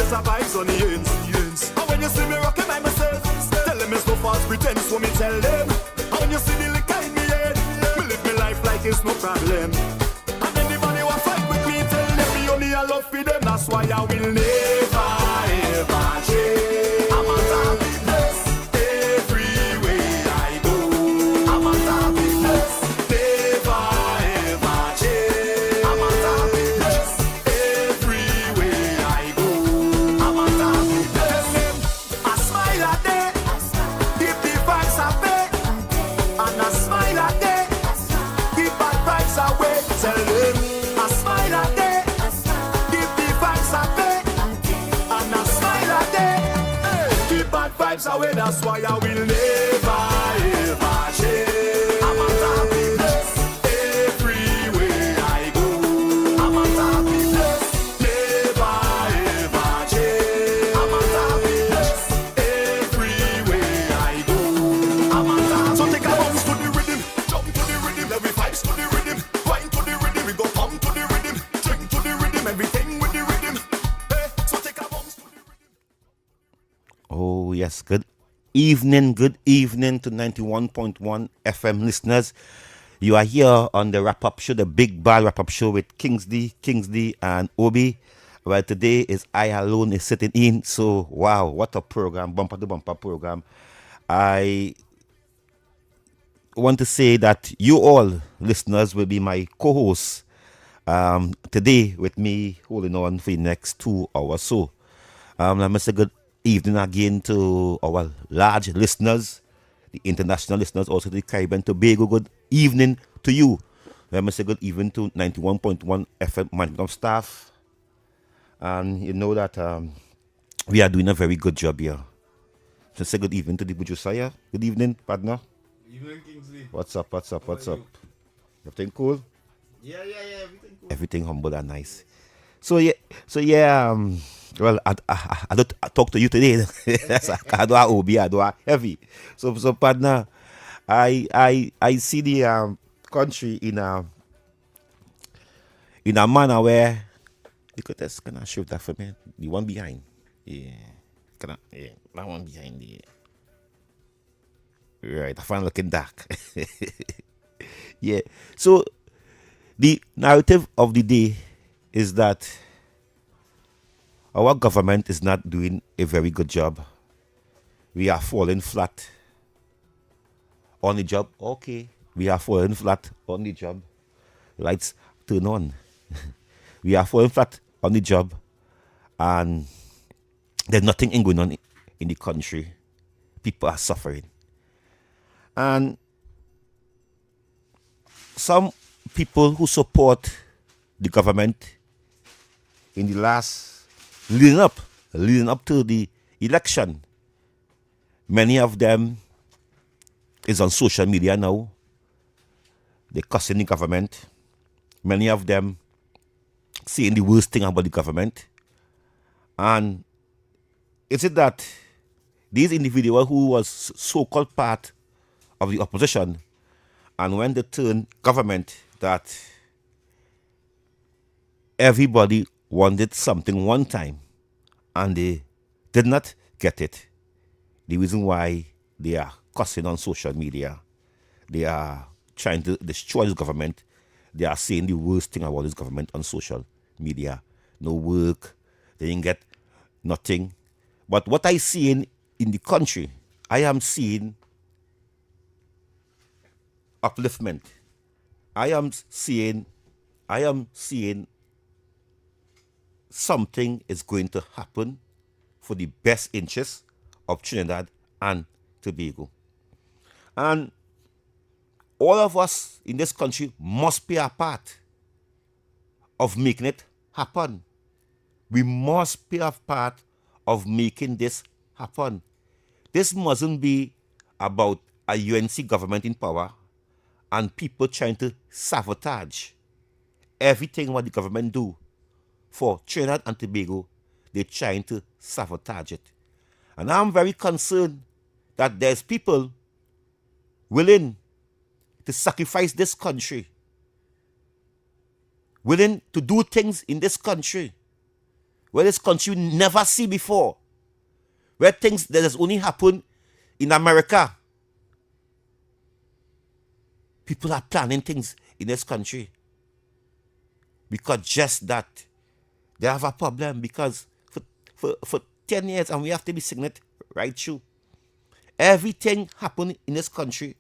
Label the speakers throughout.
Speaker 1: just a vibes on the ends. And when you see me rocking by myself, tell them it's no false pretense, so me tell them. And when you see the liquor in me head, me live my life like it's no problem. And anybody who fight with me, tell them me only a love for them. That's why I will never ever change. I'm a happy place everywhere I go. I'm a happy place, never ever change. I'm a happy place everywhere I go. I'm a happy place. I smile a day, keep the vibes away, and I smile a day, keep bad vibes away. Tell them I smile a day, keep the vibes away, and I smile a day, keep bad vibes away. That's why I will never ever change. I'm a happy place everywhere I go. I'm a happy place, never ever change. I'm a happy place everywhere I go. I'm a happy. So take a bounce to the rhythm, jump to the rhythm, every vibes to the rhythm, wine to the rhythm, we go pump to the rhythm, drink to the rhythm, everything with the rhythm. Hey, so take a bounce to the rhythm.
Speaker 2: Oh, yes. Good evening to 91.1 FM listeners. You are here on the wrap-up show, the Big Bad wrap-up show with Kingsley and Obi. Well, today is I alone is sitting in. So, wow, what a program, bumper to bumper program. I want to say that you all listeners will be my co-hosts today with me holding on for the next 2 hours. So, I must say good evening again to our large listeners, the international listeners, also the Caribbean Tobago. Good evening to you. I must say good evening to 91.1 FM management staff. And you know that we are doing a very good job here. So say good evening to the Bujusaya. Good evening, partner.
Speaker 3: Evening, Kingsley.
Speaker 2: What's up?
Speaker 3: How are you?
Speaker 2: Everything cool?
Speaker 3: Yeah, everything cool.
Speaker 2: Everything humble and nice. So yeah, well, I don't talk to you today. I do Obi, I do heavy. So partner, I see the country in a manner where you could just kind of shoot that for me. The one behind, yeah, that one behind, yeah. Right, I find looking dark. Yeah. So the narrative of the day is that our government is not doing a very good job. We are falling flat on the job. Okay, we are falling flat on the job. Lights turn on. We are falling flat on the job, and there's nothing going on in the country. People are suffering. And some people who support the government in the last leading up to the election, many of them is on social media now. They're cussing the government. Many of them saying the worst thing about the government. And is it that these individuals who was so-called part of the opposition, and when they turn government, that everybody wanted something one time and they did not get it? The reason why they are cussing on social media, they are trying to destroy this government, they are saying the worst thing about this government on social media. No work, they didn't get nothing. But what I see in the country, I am seeing upliftment. I am seeing something is going to happen for the best interests of Trinidad and Tobago. And all of us in this country must be a part of making it happen. We must be a part of making this happen. This mustn't be about a UNC government in power and people trying to sabotage everything what the government do for Trinidad and Tobago. They're trying to sabotage it. And I'm very concerned that there's people willing to sacrifice this country, willing to do things in this country where this country never see before, where things that has only happened in America. People are planning things in this country because just that they have a problem because for 10 years, and we have to be saying it right through, everything happened in this country.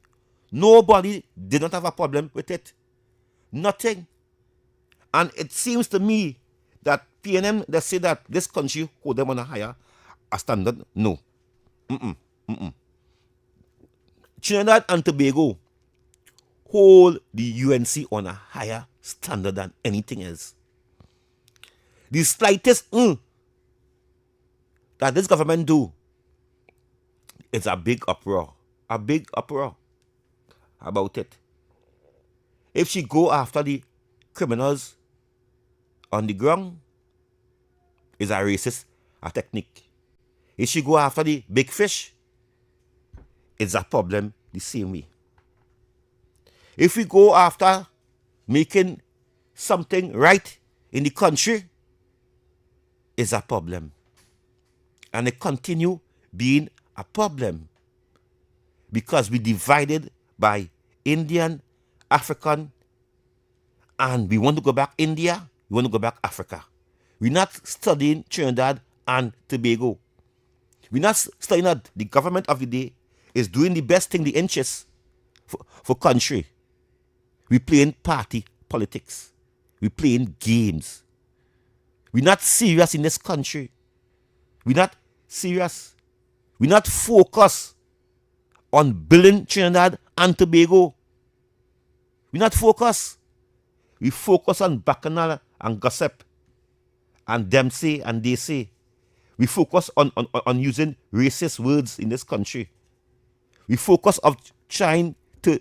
Speaker 2: Nobody did not have a problem with it. Nothing. And it seems to me that PNM, they say that this country hold them on a higher standard. No. Trinidad and Tobago hold the UNC on a higher standard than anything else. The slightest that this government do, it's a big uproar. A big uproar about it. If she go after the criminals on the ground, it's a racist technique. If she go after the big fish, it's a problem the same way. If we go after making something right in the country, it's a problem. And it continue being a problem because we divided by Indian, African, and we want to go back India, we want to go back Africa. We're not studying Trinidad and Tobago. We're not studying that the government of the day is doing the best thing, the inches for country. We're playing party politics. We're playing games. We're not serious in this country. We're not serious. We're not focused on building Trinidad and Tobago. We're not focused. We focus on bacchanal and gossip. And them say and they say. We focus on using racist words in this country. We focus on trying to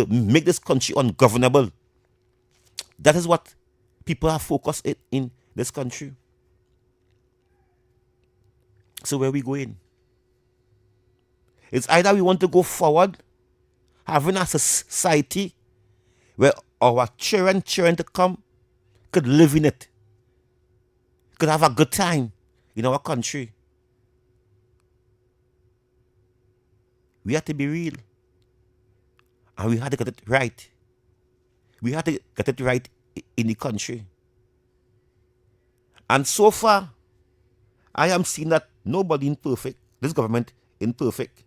Speaker 2: make this country ungovernable. That is what people are focused in this country. So where we going? It's either we want to go forward, having a society where our children to come could live in it, could have a good time in our country. We have to be real. And we have to get it right. We have to get it right in the country. And so far, I am seeing that nobody imperfect. This government imperfect.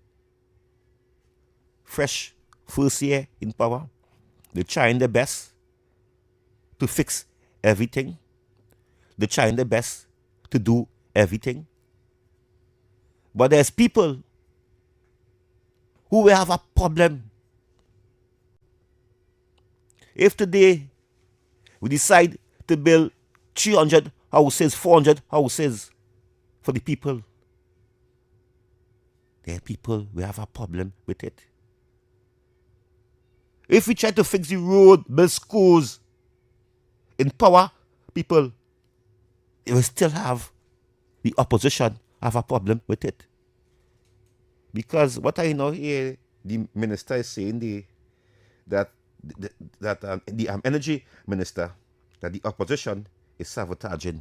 Speaker 2: Fresh, first year in power. They're trying their best to fix everything. They're trying their best to do everything. But there's people who will have a problem. If today we decide to build 300 houses, 400 houses for the people, there are people will have a problem with it. If we try to fix the road, build schools, empower people, it will still have the opposition have a problem with it. Because what I know here, the minister is saying that the energy minister, that the opposition is sabotaging.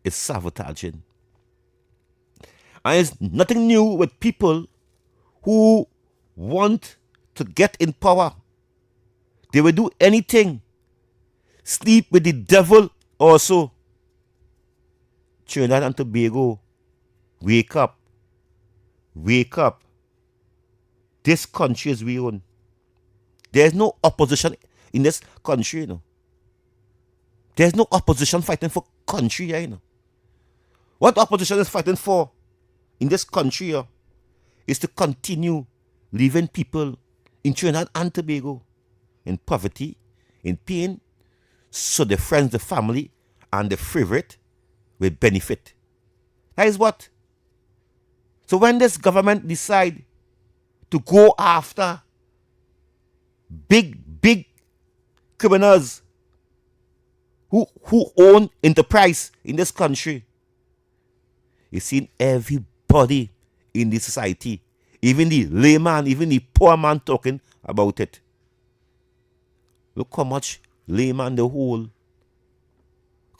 Speaker 2: It's sabotaging. And it's nothing new with people who want to get in power. They will do anything. Sleep with the devil also. Trinidad and Tobago, wake up. Wake up. This country is we own. There's no opposition in this country, you know. There's no opposition fighting for country here, you know. What opposition is fighting for in this country is to continue leaving people in Trinidad and Tobago in poverty, in pain, so the friends, the family, and the favorite will benefit. That is what. So when this government decide to go after big criminals who own enterprise in this country, you see everybody in the society, even the layman, even the poor man talking about it. Look how much layman the whole. Look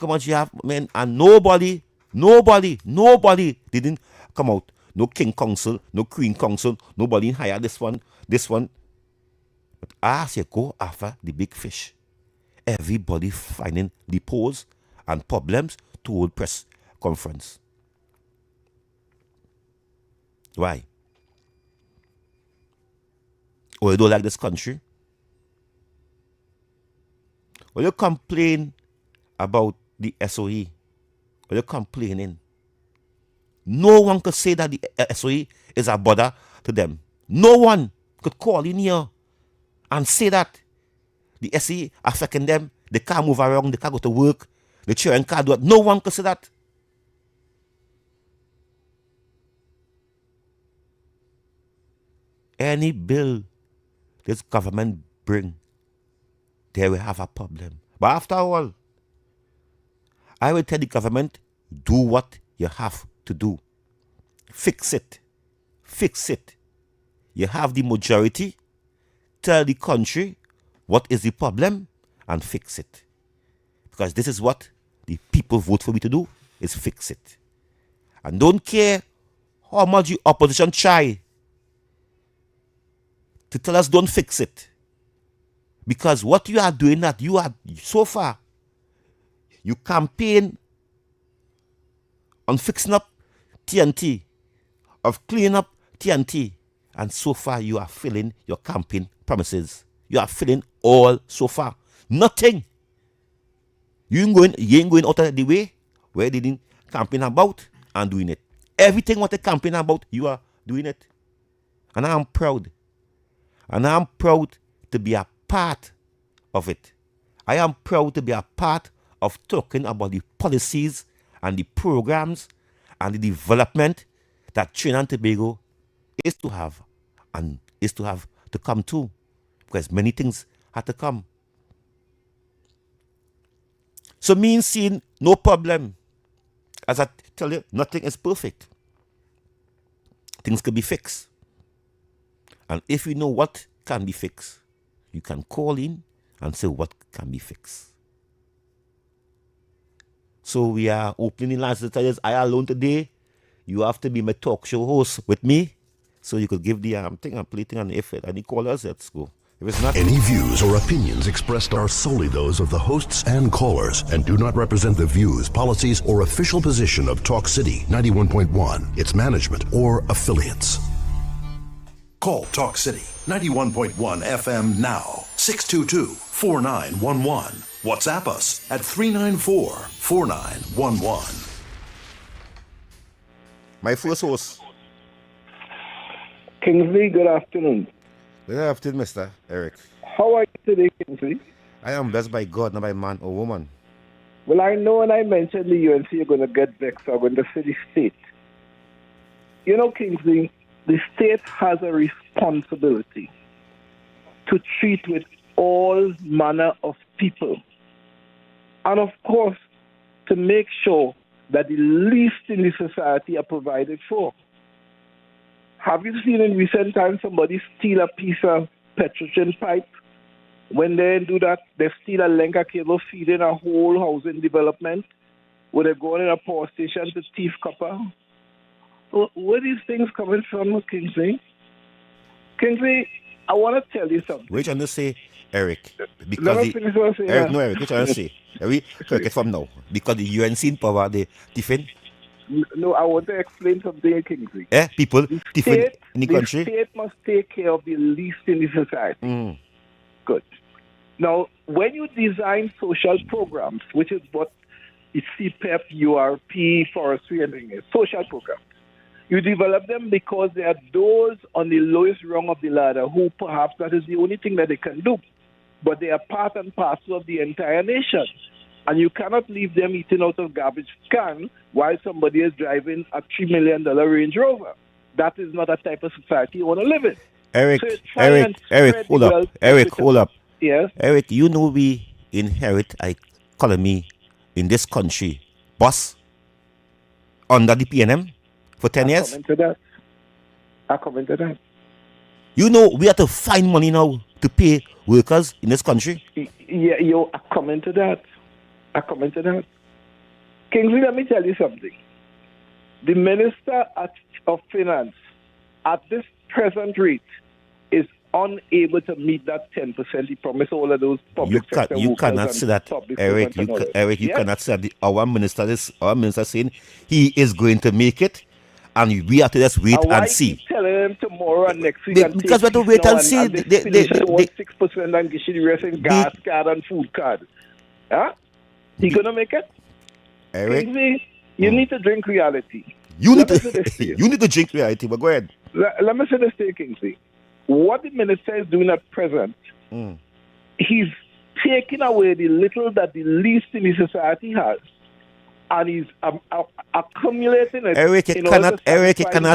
Speaker 2: How much you have, man? And nobody didn't come out. No King Council, no Queen Council, nobody hire this one. But as you go after the big fish, everybody finding loopholes and problems to hold press conference. Why? Or you don't like this country? Or you complain about the SOE? Or you complaining? No one could say that the SOE is a bother to them. No one could call in here and say that the SOE affecting them. They can't move around, they can't go to work, the children can't do it. No one could say that. Any bill this government bring, they will have a problem. But after all, I will tell the government, do what you have to do. Fix it. Fix it. You have the majority. Tell the country what is the problem and fix it. Because this is what the people vote for me to do, is fix it. And don't care how much the opposition try to tell us don't fix it. Because what you are doing that you are so far, you campaign on fixing up TNT, of cleaning up TNT, and so far you are filling your campaign promises. You are filling all so far. Nothing. You ain't going out of the way where they didn't campaign about and doing it. Everything what they campaign about, you are doing it. And I'm proud. And I'm proud to be a part of it. I am proud to be a part of talking about the policies and the programs and the development that Trinidad and Tobago is to have and is to have to come to. Because many things had to come. So me seeing no problem. As I tell you, nothing is perfect. Things can be fixed. And if you know what can be fixed, you can call in and say what can be fixed. So we are opening the lines to tell you, I alone today. You have to be my talk show host with me. So you could give the thing and play thing, and if any callers, let's go. If it's not,
Speaker 4: Any views or opinions expressed are solely those of the hosts and callers and do not represent the views, policies, or official position of Talk City 91.1, its management, or affiliates. Call Talk City 91.1 FM now, 622-4911. WhatsApp us at 394-4911.
Speaker 2: my first host.
Speaker 5: Kingsley, good afternoon.
Speaker 2: Good afternoon, Mr. Eric.
Speaker 5: How are you today, Kingsley?
Speaker 2: I am blessed by God, not by man or woman.
Speaker 5: Well, I know when I mentioned the UNC, you're going to get vexed. I'm going to say the state. You know, Kingsley, the state has a responsibility to treat with all manner of people. And, of course, to make sure that the least in the society are provided for. Have you seen in recent times somebody steal a piece of petroleum pipe? When they do that, they steal a length of cable feeding a whole housing development where they're going in a power station to thief copper. So where are these things coming from, Kingsley? Kingsley, I want to tell you something.
Speaker 2: Which I'm going to say, Eric, because
Speaker 5: Let me finish what I'm saying.
Speaker 2: Eric, no, Eric, which I'm going to say. We correct it from now. Because the UNC in power, they defend.
Speaker 5: No, I want to explain something, Kingsley.
Speaker 2: People defend in the
Speaker 5: The
Speaker 2: country.
Speaker 5: state must take care of the least in the society. Good. Now, when you design social programs, which is what the CPEP, URP, forestry, and everything is, social programs, you develop them because there are those on the lowest rung of the ladder who perhaps that is the only thing that they can do. But they are part and parcel of the entire nation. And you cannot leave them eating out of garbage can while somebody is driving a $3 million Range Rover. That is not a type of society you want to live in.
Speaker 2: Eric,
Speaker 5: So you try and spread
Speaker 2: hold
Speaker 5: the
Speaker 2: up.
Speaker 5: wealth
Speaker 2: Eric,
Speaker 5: with the-
Speaker 2: hold up.
Speaker 5: Yes.
Speaker 2: Eric, you know we inherit an economy in this country, boss, under the PNM for 10 years.
Speaker 5: I come into that.
Speaker 2: You know we have to find money now to pay workers in this country.
Speaker 5: Yeah, I come into that. Kingsley, let me tell you something. The Minister of Finance at this present rate is unable to meet that 10% he promised all of those public sector
Speaker 2: You
Speaker 5: workers
Speaker 2: cannot
Speaker 5: and
Speaker 2: say that,
Speaker 5: public
Speaker 2: Eric.
Speaker 5: servants and all that.
Speaker 2: Eric, you
Speaker 5: Yes.
Speaker 2: cannot say that. Our minister saying he is going to make it, and we have to just wait
Speaker 5: And why
Speaker 2: and see.
Speaker 5: keep telling him tomorrow and next week and
Speaker 2: Because we have to
Speaker 5: take
Speaker 2: wait
Speaker 5: now
Speaker 2: and see.
Speaker 5: and they finish it on 6% and get you the rest in gas card and food card. Huh? He gonna make it?
Speaker 2: Eric,
Speaker 5: Kingsley, you need to drink reality.
Speaker 2: you need
Speaker 5: Let me say this
Speaker 2: to
Speaker 5: to you.
Speaker 2: you need to drink reality. But go ahead.
Speaker 5: Let me say this to you, Kingsley. What the minister is doing at present, he's taking away the little that the least in the society has, and he's accumulating it.
Speaker 2: Eric, you cannot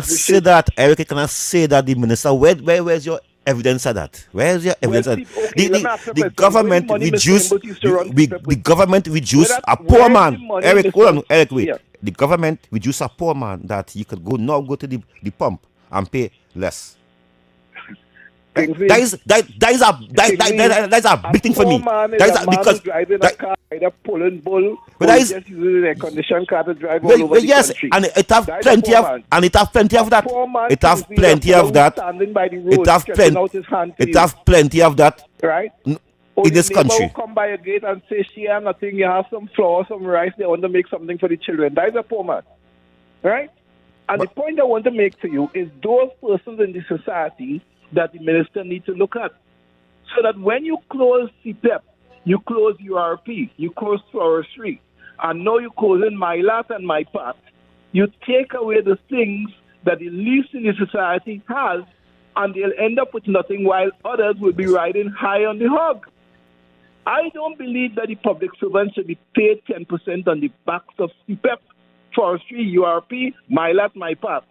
Speaker 2: say that. Eric, you cannot say that the minister. Where's your evidence of that? Where's your evidence? The government reduced. The government reduced a poor man. Eric, hold on. Eric, wait.
Speaker 5: Yeah.
Speaker 2: The government reduced a poor man that you could go to the pump and pay less.
Speaker 5: Kingsley,
Speaker 2: That is a big thing for me. That is because
Speaker 5: driving a car, either pulling bull,
Speaker 2: but
Speaker 5: or
Speaker 2: that is
Speaker 5: just using an air conditioned car to drive all over the
Speaker 2: yes,
Speaker 5: country.
Speaker 2: and it have
Speaker 5: That is
Speaker 2: plenty
Speaker 5: a
Speaker 2: of
Speaker 5: poor man.
Speaker 2: and it have plenty of that.
Speaker 5: Poor man,
Speaker 2: It have
Speaker 5: Kingsley,
Speaker 2: plenty
Speaker 5: a
Speaker 2: of that.
Speaker 5: standing by the road,
Speaker 2: It have
Speaker 5: stretching out his hand to
Speaker 2: it
Speaker 5: you,
Speaker 2: have plenty of that
Speaker 5: right?
Speaker 2: in
Speaker 5: Or
Speaker 2: this
Speaker 5: the neighbor
Speaker 2: country.
Speaker 5: will come by your gate and say, "Share nothing. You have some flour, some rice. They want to make something for the children." That is a poor man, right? And the point I want to make to you is those persons in the society that the minister needs to look at, so that when you close CPEP, you close URP, you close forestry, and now you close in my lot and my part, you take away the things that the least in the society has, and they'll end up with nothing while others will be riding high on the hog. I don't believe that the public servants should be paid 10% on the backs of CPEP, forestry, URP, my lot, my part.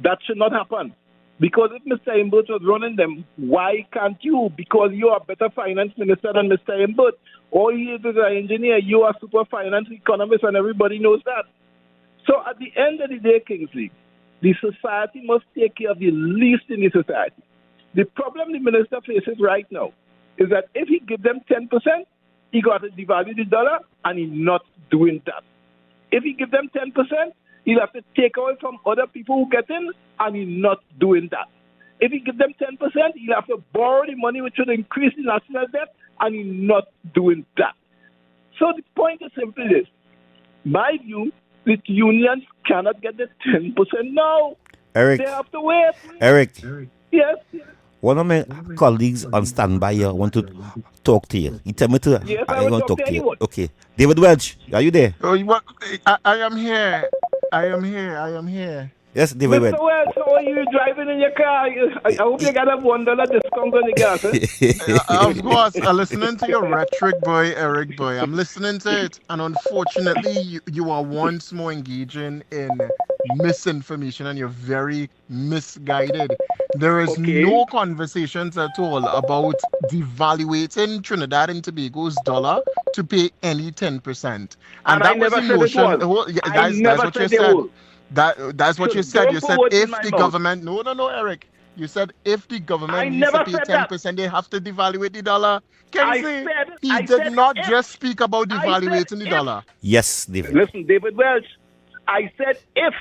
Speaker 5: That should not happen. Because if Mr. Imbert was running them, why can't you? Because you are a better finance minister than Mr. Imbert. All he is an engineer. You are super finance economist, and everybody knows that. So at the end of the day, Kingsley, the society must take care of the least in the society. The problem the minister faces right now is that if he gives them 10%, he got to devalue the dollar, and he's not doing that. If he gives them 10%, he'll have to take away from other people who get in, and he's not doing that. If he gives them 10%, he'll have to borrow the money, which would increase the national debt, and he's not doing that. So the point is simply this. My view, the unions cannot get the 10% now.
Speaker 2: Eric,
Speaker 5: They have to wait.
Speaker 2: Eric,
Speaker 5: Yes.
Speaker 2: one of my colleagues on standby here want to talk to you. He tell me to.
Speaker 5: Yes,
Speaker 2: I
Speaker 5: I will
Speaker 2: want to
Speaker 5: talk
Speaker 2: talk
Speaker 5: to
Speaker 2: to you.
Speaker 5: anyone.
Speaker 2: Okay, David Welch, are you there?
Speaker 6: Oh, what? I am here. I am here.
Speaker 2: Yes, David Welch.
Speaker 5: Mr. Wells, how are you driving in your car? I hope you got a $1 discount on the gas.
Speaker 6: Of course, I'm listening to your rhetoric, boy, Eric, boy. I'm listening to it, and unfortunately, you are once more engaging in misinformation, and you're very misguided. There is no conversations at all about devaluating Trinidad and Tobago's dollar to pay any 10%. And that was the motion. That's what you said. That's what you said. You said if the government. No, Eric. You said if the government needs to pay 10%, they have to devaluate the dollar. Kingsley, he did not just speak about devaluating the dollar.
Speaker 2: Yes, David.
Speaker 5: Listen, David Welch, I said if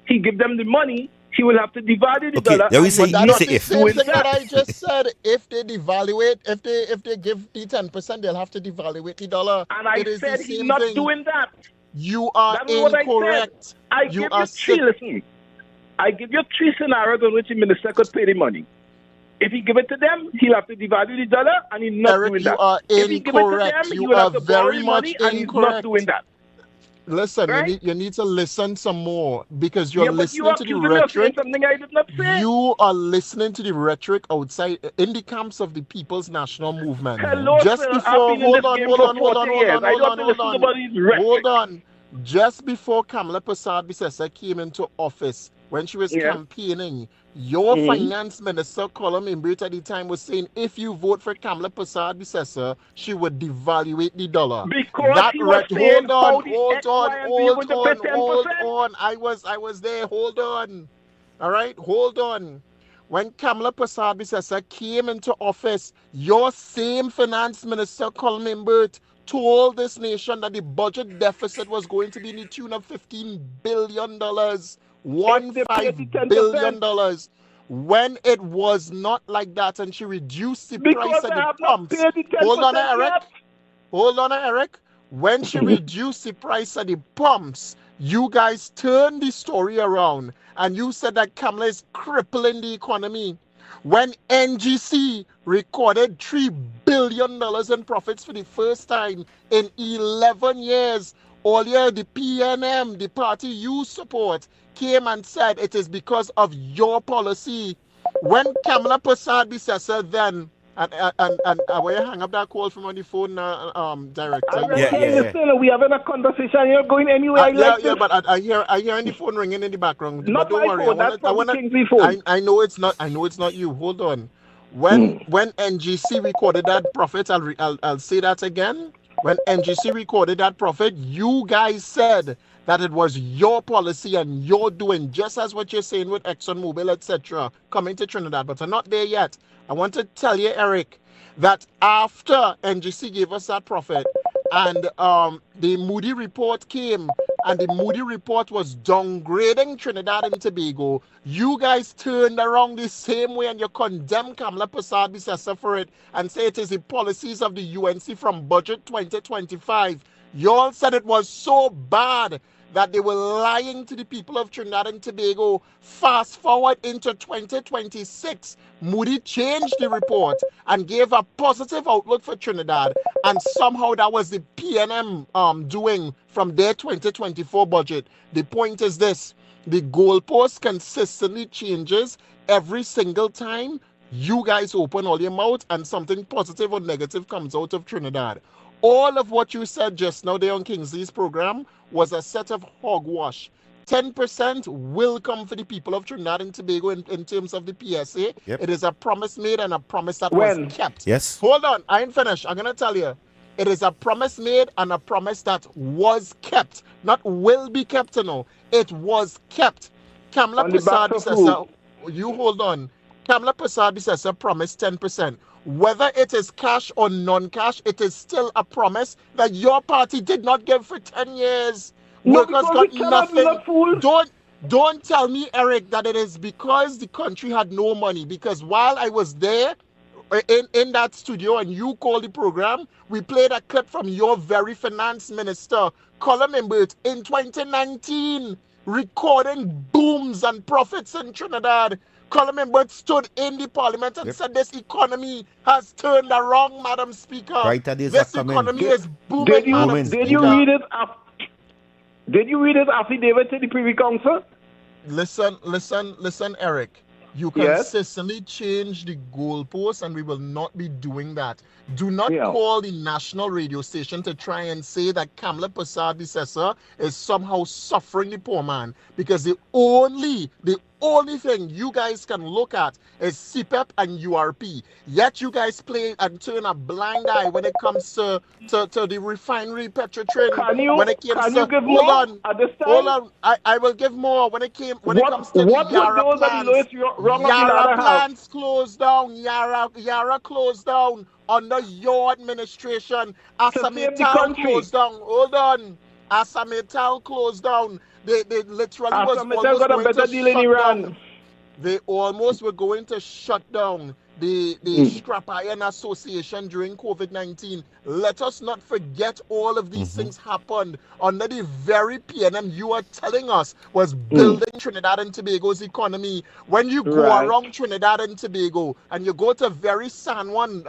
Speaker 5: he give them the money, he will have to devalue the dollar.
Speaker 2: There we say,
Speaker 6: But that's the
Speaker 2: if.
Speaker 6: same thing that I just said. If they devaluate, if they give the 10%, they'll have to devaluate the dollar.
Speaker 5: And I said he's not doing that.
Speaker 6: You are
Speaker 5: That's what
Speaker 6: incorrect.
Speaker 5: I give you three. Listen, I give you three scenarios in which the minister could pay the money. If he give it to them, he'll have to devalue the dollar, and he's not
Speaker 6: Eric,
Speaker 5: doing
Speaker 6: you
Speaker 5: that.
Speaker 6: are
Speaker 5: If he give it to
Speaker 6: incorrect.
Speaker 5: them, he
Speaker 6: You
Speaker 5: will
Speaker 6: are
Speaker 5: have to borrow
Speaker 6: very
Speaker 5: the
Speaker 6: much
Speaker 5: money, and he's not
Speaker 6: incorrect.
Speaker 5: doing that.
Speaker 6: Listen,
Speaker 5: Right?
Speaker 6: you need to listen some more because you're
Speaker 5: But you
Speaker 6: listening to the
Speaker 5: accusing me of saying
Speaker 6: rhetoric.
Speaker 5: something I did not say.
Speaker 6: You are listening to the rhetoric outside in the camps of the People's National Movement.
Speaker 5: Hello,
Speaker 6: Just
Speaker 5: sir,
Speaker 6: before,
Speaker 5: I've been in
Speaker 6: hold
Speaker 5: this
Speaker 6: on,
Speaker 5: game
Speaker 6: hold
Speaker 5: for
Speaker 6: on, hold
Speaker 5: 40
Speaker 6: on,
Speaker 5: years.
Speaker 6: hold
Speaker 5: I
Speaker 6: on,
Speaker 5: don't
Speaker 6: hold
Speaker 5: listen
Speaker 6: on,
Speaker 5: to anybody's rhetoric.
Speaker 6: hold on. Just before Kamala Persad-Bissessar came into office, when she was campaigning, your finance minister, Colum Imbert, at the time was saying if you vote for Kamala Persad-Bissessar, she would devaluate the dollar.
Speaker 5: Because he was saying how the X, Y, and Z were going to pay 10%.
Speaker 6: I was there. Hold on. All right, hold on. When Kamala Persad-Bissessar came into office, your same finance minister, Colum Imbert, told this nation that the budget deficit was going to be in the tune of $15 billion,
Speaker 5: They paid the
Speaker 6: $15 billion,
Speaker 5: 10%.
Speaker 6: when it was not like that, and she reduced the
Speaker 5: Because
Speaker 6: price
Speaker 5: they
Speaker 6: at the
Speaker 5: have not
Speaker 6: pumps.
Speaker 5: paid the 10%
Speaker 6: Hold on, Eric.
Speaker 5: yet.
Speaker 6: Hold on, Eric. When she reduced the price at the pumps, you guys turned the story around and you said that Kamala is crippling the economy. When NGC recorded $3 billion in profits for the first time in 11 years, earlier the PNM, the party you support, came and said it is because of your policy. When Kamala Prasad Bisesa then, and I will hang up that call from on the phone, director.
Speaker 5: I'm
Speaker 2: Yeah,
Speaker 5: saying,
Speaker 2: yeah.
Speaker 5: listen, we having a conversation. You're going anywhere.
Speaker 6: Yeah, but I hear the phone ringing in the background.
Speaker 5: Not
Speaker 6: but don't
Speaker 5: my
Speaker 6: worry,
Speaker 5: phone. That's from the Kingsley phone.
Speaker 6: I know it's not you. Hold on. When NGC recorded that profit, I'll say that again. When NGC recorded that profit, you guys said that it was your policy and your doing, just as what you're saying with ExxonMobil, etc., coming to Trinidad. But I'm not there yet. I want to tell you, Eric, that after NGC gave us that profit and the Moody report came and the Moody report was downgrading Trinidad and Tobago, you guys turned around the same way and you condemned Kamala Prasad Bisesa for it and say it is the policies of the UNC from budget 2025. You all said it was so bad that they were lying to the people of Trinidad and Tobago. Fast forward into 2026, Moody changed the report and gave a positive outlook for Trinidad, and somehow that was the PNM doing from their 2024 budget. The point is this: the goalpost consistently changes every single time you guys open all your mouth and something positive or negative comes out of Trinidad. All of what you said just now there on Kingsley's program was a set of hogwash. 10% will come for the people of Trinidad and Tobago in terms of the PSA.
Speaker 2: Yep.
Speaker 6: It is a promise made and a promise that
Speaker 5: When?
Speaker 6: was kept.
Speaker 2: Yes.
Speaker 6: Hold on, I ain't finished. I'm going to tell you. It is a promise made and a promise that was kept. Not will be kept, no. It was kept. Kamala
Speaker 5: On the
Speaker 6: Prasad
Speaker 5: back of
Speaker 6: Bisesa, you hold on. Kamala Prasad Bisesa promised 10%. Whether it is cash or non-cash, it is still a promise that your party did not give for 10 years.
Speaker 5: No,
Speaker 6: Workers
Speaker 5: because
Speaker 6: got
Speaker 5: we cannot be
Speaker 6: nothing.
Speaker 5: a fool.
Speaker 6: Don't tell me, Eric, that it is because the country had no money. Because while I was there in that studio and you called the program, we played a clip from your very finance minister, Colin Imbert, in 2019, recording booms and profits in Trinidad. Colin Imbert stood in the parliament and said this economy has turned around, Madam Speaker.
Speaker 2: Brighter days
Speaker 6: This
Speaker 2: are coming.
Speaker 6: economy is booming, Madam
Speaker 2: Booming.
Speaker 6: Speaker.
Speaker 5: Did you read his affidavit to the Privy Council?
Speaker 6: Listen, Eric. You
Speaker 5: Yes?
Speaker 6: consistently change the goalposts, and we will not be doing that. Do not
Speaker 5: Yeah.
Speaker 6: call the national radio station to try and say that Kamala Prasad Bisesa is somehow suffering the poor man, because the only thing you guys can look at is CPEP and URP. Yet you guys play and turn a blind eye when it comes to the refinery Petrotrin.
Speaker 5: Can you give
Speaker 6: hold
Speaker 5: more
Speaker 6: on,
Speaker 5: at this time?
Speaker 6: hold on. I will give more when it comes to
Speaker 5: what
Speaker 6: the Yara
Speaker 5: were those are the lowest
Speaker 6: plants.
Speaker 5: wrong of the
Speaker 6: Yara
Speaker 5: ladder house?
Speaker 6: plants closed down. Yara closed down under your administration.
Speaker 5: save the
Speaker 6: Asametal
Speaker 5: country.
Speaker 6: closed down. Hold on. Asametal closed down. They literally was
Speaker 5: Asametal
Speaker 6: almost
Speaker 5: got a
Speaker 6: going
Speaker 5: better
Speaker 6: to
Speaker 5: deal in
Speaker 6: shut
Speaker 5: Iran.
Speaker 6: down. They almost were going to shut down the Scrap Iron Association during COVID-19. Let us not forget all of these things happened under the very PNM you are telling us was building Trinidad and Tobago's economy. When you go
Speaker 5: Right.
Speaker 6: around Trinidad and Tobago and you go to very San Juan,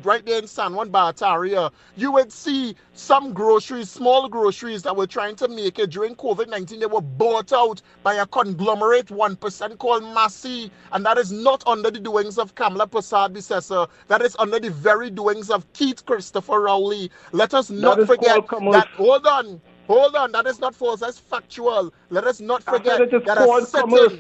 Speaker 6: right there in San Juan Barataria, you would see some groceries, small groceries that were trying to make it during COVID-19. They were bought out by a conglomerate 1% called Massey, and that is not under the doings of Kamala Prasad Bisesa. That is under the very doings of Keith Christopher Rowley. Let us not
Speaker 5: is
Speaker 6: forget
Speaker 5: called
Speaker 6: that. Hold on, that is not false, that's factual. Let us not forget
Speaker 5: it is
Speaker 6: that
Speaker 5: called
Speaker 6: a certain
Speaker 5: commerce.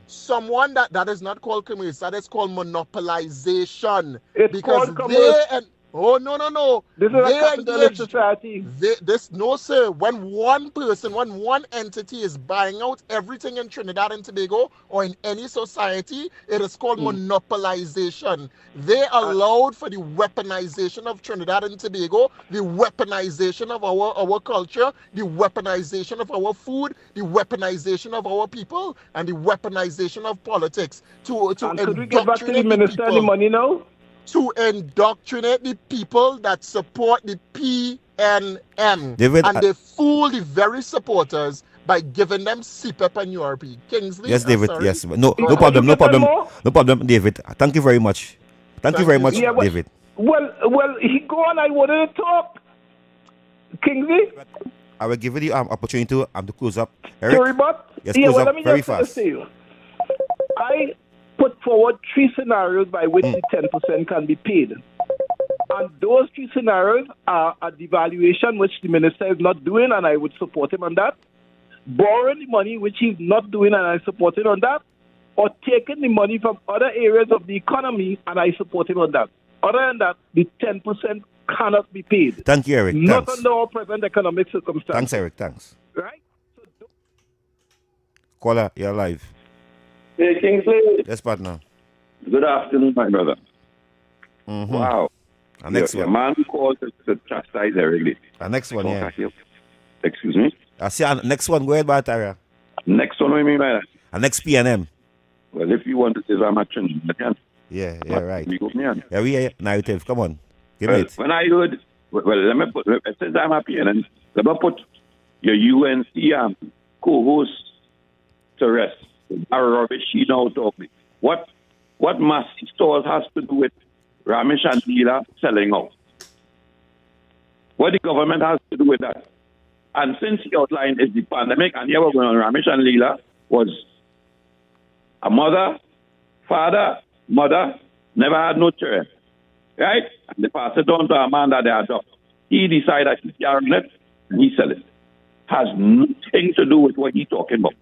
Speaker 6: someone that is not called commerce, that is called monopolization.
Speaker 5: It's
Speaker 6: because
Speaker 5: called commerce.
Speaker 6: Oh, no.
Speaker 5: This is a
Speaker 6: They
Speaker 5: capitalist
Speaker 6: engaged.
Speaker 5: society.
Speaker 6: No, sir. When one entity is buying out everything in Trinidad and Tobago or in any society, it is called monopolization. They allowed for the weaponization of Trinidad and Tobago, the weaponization of our culture, the weaponization of our food, the weaponization of our people, and the weaponization of politics to
Speaker 5: And could we get back to the
Speaker 6: indoctrinate the
Speaker 5: minister and the
Speaker 6: people.
Speaker 5: money now?
Speaker 6: To indoctrinate the people that support the PNM.
Speaker 2: David,
Speaker 6: And they fool the very supporters by giving them CPEP and URP. Kingsley,
Speaker 2: yes,
Speaker 6: I'm
Speaker 2: David.
Speaker 6: sorry.
Speaker 2: Yes, no
Speaker 5: Can you
Speaker 2: problem.
Speaker 5: get them more?
Speaker 2: No problem, David. Thank you very much. Thank you very much,
Speaker 5: Yeah,
Speaker 2: David.
Speaker 5: Well, he go on. I wanted to talk. Kingsley,
Speaker 2: I will give you the opportunity to close up.
Speaker 5: to
Speaker 2: Eric,
Speaker 5: rebut.
Speaker 2: yes,
Speaker 5: Yeah,
Speaker 2: close
Speaker 5: well,
Speaker 2: up
Speaker 5: let me
Speaker 2: very
Speaker 5: just
Speaker 2: fast.
Speaker 5: say you. I put forward 3 scenarios by which the 10% can be paid. And those 3 scenarios are a devaluation, which the minister is not doing, and I would support him on that. Borrowing the money, which he's not doing, and I support him on that. Or taking the money from other areas of the economy, and I support him on that. Other than that, the 10% cannot be paid.
Speaker 2: Thank you, Eric.
Speaker 5: Not
Speaker 2: Thanks.
Speaker 5: under our present economic circumstances.
Speaker 2: Thanks, Eric. Thanks.
Speaker 5: Right?
Speaker 2: Caller, you're live.
Speaker 7: Hey, Kingsley.
Speaker 2: Yes, partner.
Speaker 7: Good afternoon, my brother.
Speaker 2: Mm-hmm.
Speaker 7: Wow.
Speaker 2: Our next
Speaker 7: Your
Speaker 2: one.
Speaker 7: man who calls to chastise Eric.
Speaker 2: Our next one, yeah.
Speaker 7: Excuse me?
Speaker 2: I see our next one. Go ahead, Bartaria.
Speaker 7: Next one, what do you mean by that?
Speaker 2: Our next PNM.
Speaker 7: Well, if you want to say I'm action, I can.
Speaker 2: Yeah, right.
Speaker 7: We go me on.
Speaker 2: Yeah, we are narrative. Come on. Give
Speaker 7: Well,
Speaker 2: it.
Speaker 7: when I heard, let me put, since I'm happy, and let me put your UNC co-host to rest. Our rubbish, she now talk me. What mass stores has to do with Ramesh and Leela selling out? What the government has to do with that? And since he outlined is the pandemic, and here we're going on, Ramesh and Leela was a father, mother, never had no children. Right? And they pass it on to a man that they adopt. He decided he's carrying it, and he sell it. Has nothing to do with what he's talking about.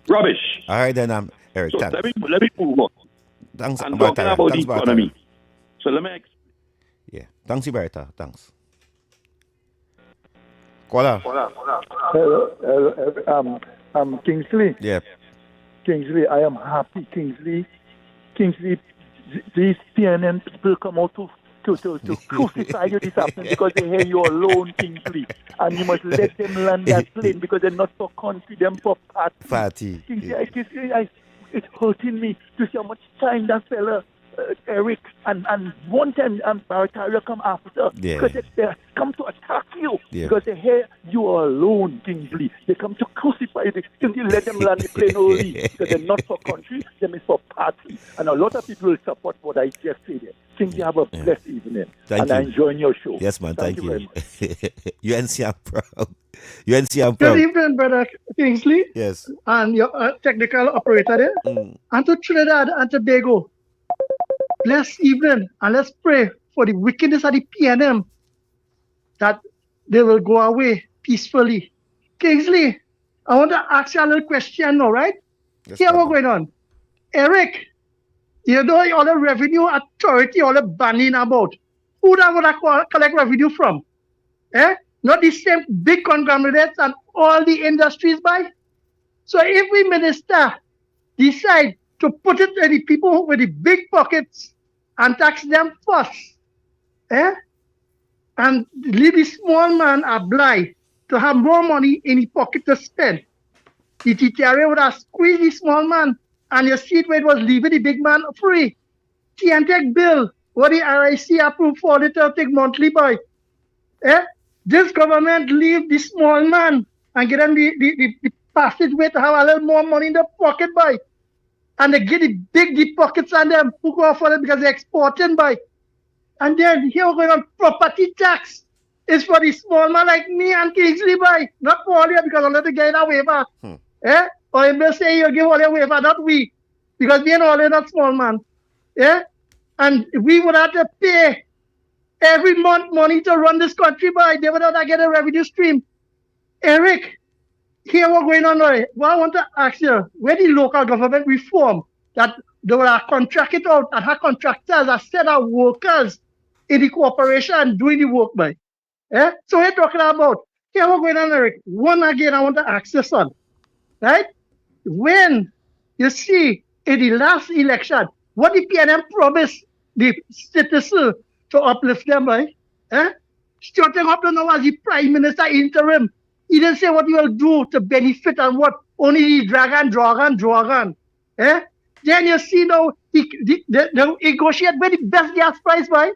Speaker 7: Rubbish.
Speaker 2: All right, then, Eric.
Speaker 7: So
Speaker 2: Thanks.
Speaker 7: let me move on.
Speaker 2: Thanks,
Speaker 7: I'm talking
Speaker 2: Bartaria.
Speaker 7: about
Speaker 2: Thanks,
Speaker 7: the economy. So let me explain.
Speaker 2: Yeah. Thanks, Barta. Thanks. Caller.
Speaker 8: Hello, Kingsley.
Speaker 2: Yeah.
Speaker 8: Kingsley, I am happy, Kingsley. Kingsley, these CNN people come out to crucify you this afternoon because they hear you alone, Kingsley. And you must let them land their plane because they're not for country, them for party.
Speaker 2: Party.
Speaker 8: Kingsley, it's hurting me to see how much time that fella, Eric, and one time Barataria come after because they come to attack you because they hear you are alone, Kingsley. They come to crucify you. Kingsley, let them land the plane early because they're not for country, them is for party. And a lot of people will support what I just said there. Kingsley, have a blessed evening.
Speaker 2: Thank you.
Speaker 8: I'm enjoying your show.
Speaker 2: Yes, man. Thank you.
Speaker 8: Very much.
Speaker 2: UNC, I'm proud. UNC, I'm
Speaker 9: Good
Speaker 2: proud.
Speaker 9: evening, Brother Kingsley,
Speaker 2: Yes.
Speaker 9: and your technical operator there, and to Trinidad and Tobago. Blessed evening, and let's pray for the wickedness of the PNM that they will go away peacefully. Kingsley, I want to ask you a little question now, right?
Speaker 2: Yes,
Speaker 9: Here
Speaker 2: Papa.
Speaker 9: what's going on. Eric, you know all the revenue authority, all the banning about. Who that would I collect revenue from? Not the same big conglomerates and all the industries by. So if we minister decide to put it in the people with the big pockets and tax them first, and leave the small man obliged to have more money in the pocket to spend. The TTRA would have squeezed the small man, and you see it where it was leaving the big man free. TNTech bill, what the RIC approved for it to take monthly by. This government leave the small man and get them the passageway to have a little more money in the pocket by. And they get the big deep pockets on them who go for it because they're exporting by. And then here we're going on property tax is for the small man like me and Kingsley by, not for all you because I'll let the guy a waiver. Or you may say you give all your waiver, not we. Because we ain't all not small man. And we would have to pay every month money to run this country by. They would have to get a revenue stream. Eric, here what's going on right? Well, I want to ask you, where the local government reform that they will contract it out and have contractors, a set of workers in the corporation and doing the work, boy. Eh? So we're talking about, here we're going on, Eric. One again, I want to ask this one, right? When you see in the last election, what the PNM promised the citizens to uplift them, boy? Eh? Starting up to now as the Prime Minister interim, he didn't say what he will do to benefit and what only the dragon. Eh? Then you see now, the negotiate where the best gas price, boy?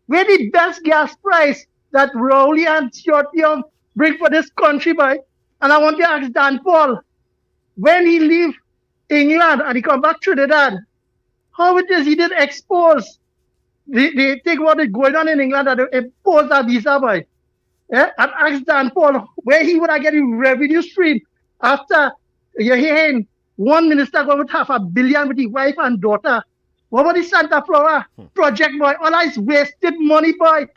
Speaker 9: Where the best gas price that Rowley and Stuart Young bring for this country, boy? And I want to ask Dan Paul, when he leave England and he come back to Trinidad, how it is he did expose the thing what is going on in England that they impose that visa, boy? Yeah? And ask Dan Paul where he would have get a revenue stream after you're hearing one minister going with $500 million with his wife and daughter. What about the Santa Flora project, boy? All that is wasted money, boy.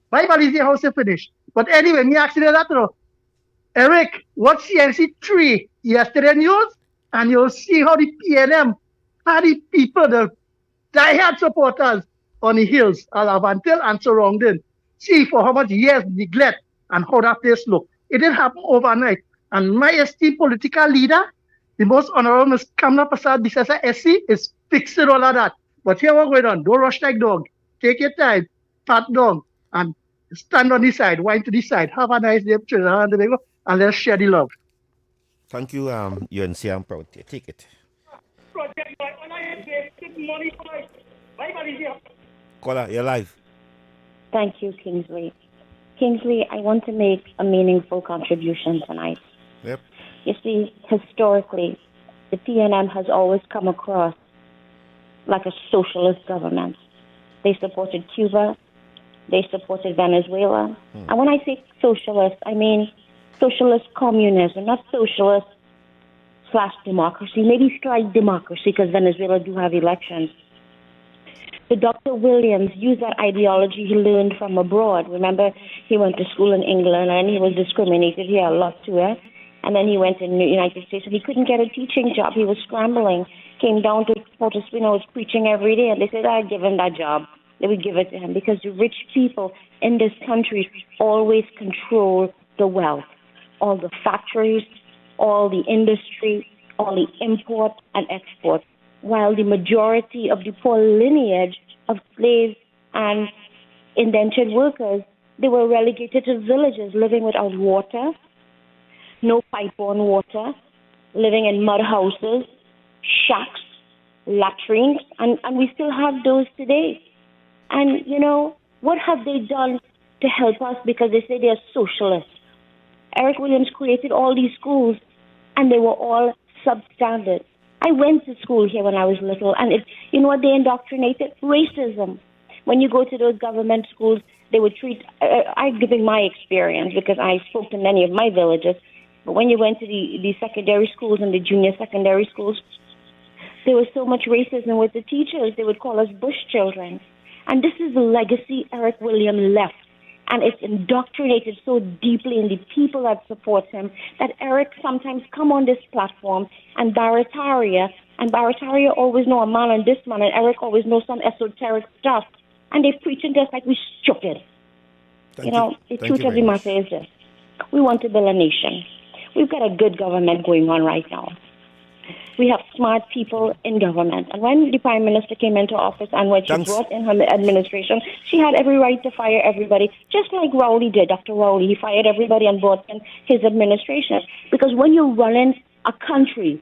Speaker 9: Bible is the house to finish. But anyway, me asking that now. Eric, what CNC 3 yesterday news? And you'll see how the PNM, how the people, the diehard supporters on the hills, Alavantil and surrounding, see for how much years neglect and how that place look. It didn't happen overnight. And my esteemed political leader, the most honorable Ms. Kamla Prasad Bisesa SC, is fixing all of that. But here we're going on. Don't rush like dog. Take your time, pat down, and stand on this side, wind to this side. Have a nice day, Trinidad and Tobago, and let's share the love.
Speaker 2: Thank you, UNC. I'm proud to take it. Caller, you're live.
Speaker 10: Thank you, Kingsley. Kingsley, I want to make a meaningful contribution tonight.
Speaker 2: Yep.
Speaker 10: You see, historically, the PNM has always come across like a socialist government. They supported Cuba. They supported Venezuela. And when I say socialist, I mean socialist communism, not socialist / democracy, maybe slight democracy because Venezuela do have elections. So Dr. Williams used that ideology he learned from abroad. Remember, he went to school in England and he was discriminated here a lot too, eh? And then he went in the United States and he couldn't get a teaching job. He was scrambling. Came down to Port of Spain, was preaching every day, and they said, I'd give him that job. They would give it to him because the rich people in this country always control the wealth. All the factories, all the industry, all the import and export, while the majority of the poor lineage of slaves and indentured workers, they were relegated to villages living without water, no pipe-borne water, living in mud houses, shacks, latrines, and we still have those today. And, you know, what have they done to help us because they say they're socialists? Eric Williams created all these schools, and they were all substandard. I went to school here when I was little, and you know what they indoctrinated? Racism. When you go to those government schools, they would treat, I'm giving my experience because I spoke to many of my villages, but when you went to the secondary schools and the junior secondary schools, there was so much racism with the teachers. They would call us bush children. And this is the legacy Eric Williams left. And it's indoctrinated so deeply in the people that support him that Eric sometimes come on this platform and Barataria always know a man and this man, and Eric always knows some esoteric stuff. And they preaching just like we stupid. The truth of the matter is this. We want to build a nation. We've got a good government going on right now. We have smart people in government. And when the Prime Minister came into office and when she brought in her administration, she had every right to fire everybody, just like Rowley did. Dr. Rowley, he fired everybody and brought in his administration. Because when you're running a country,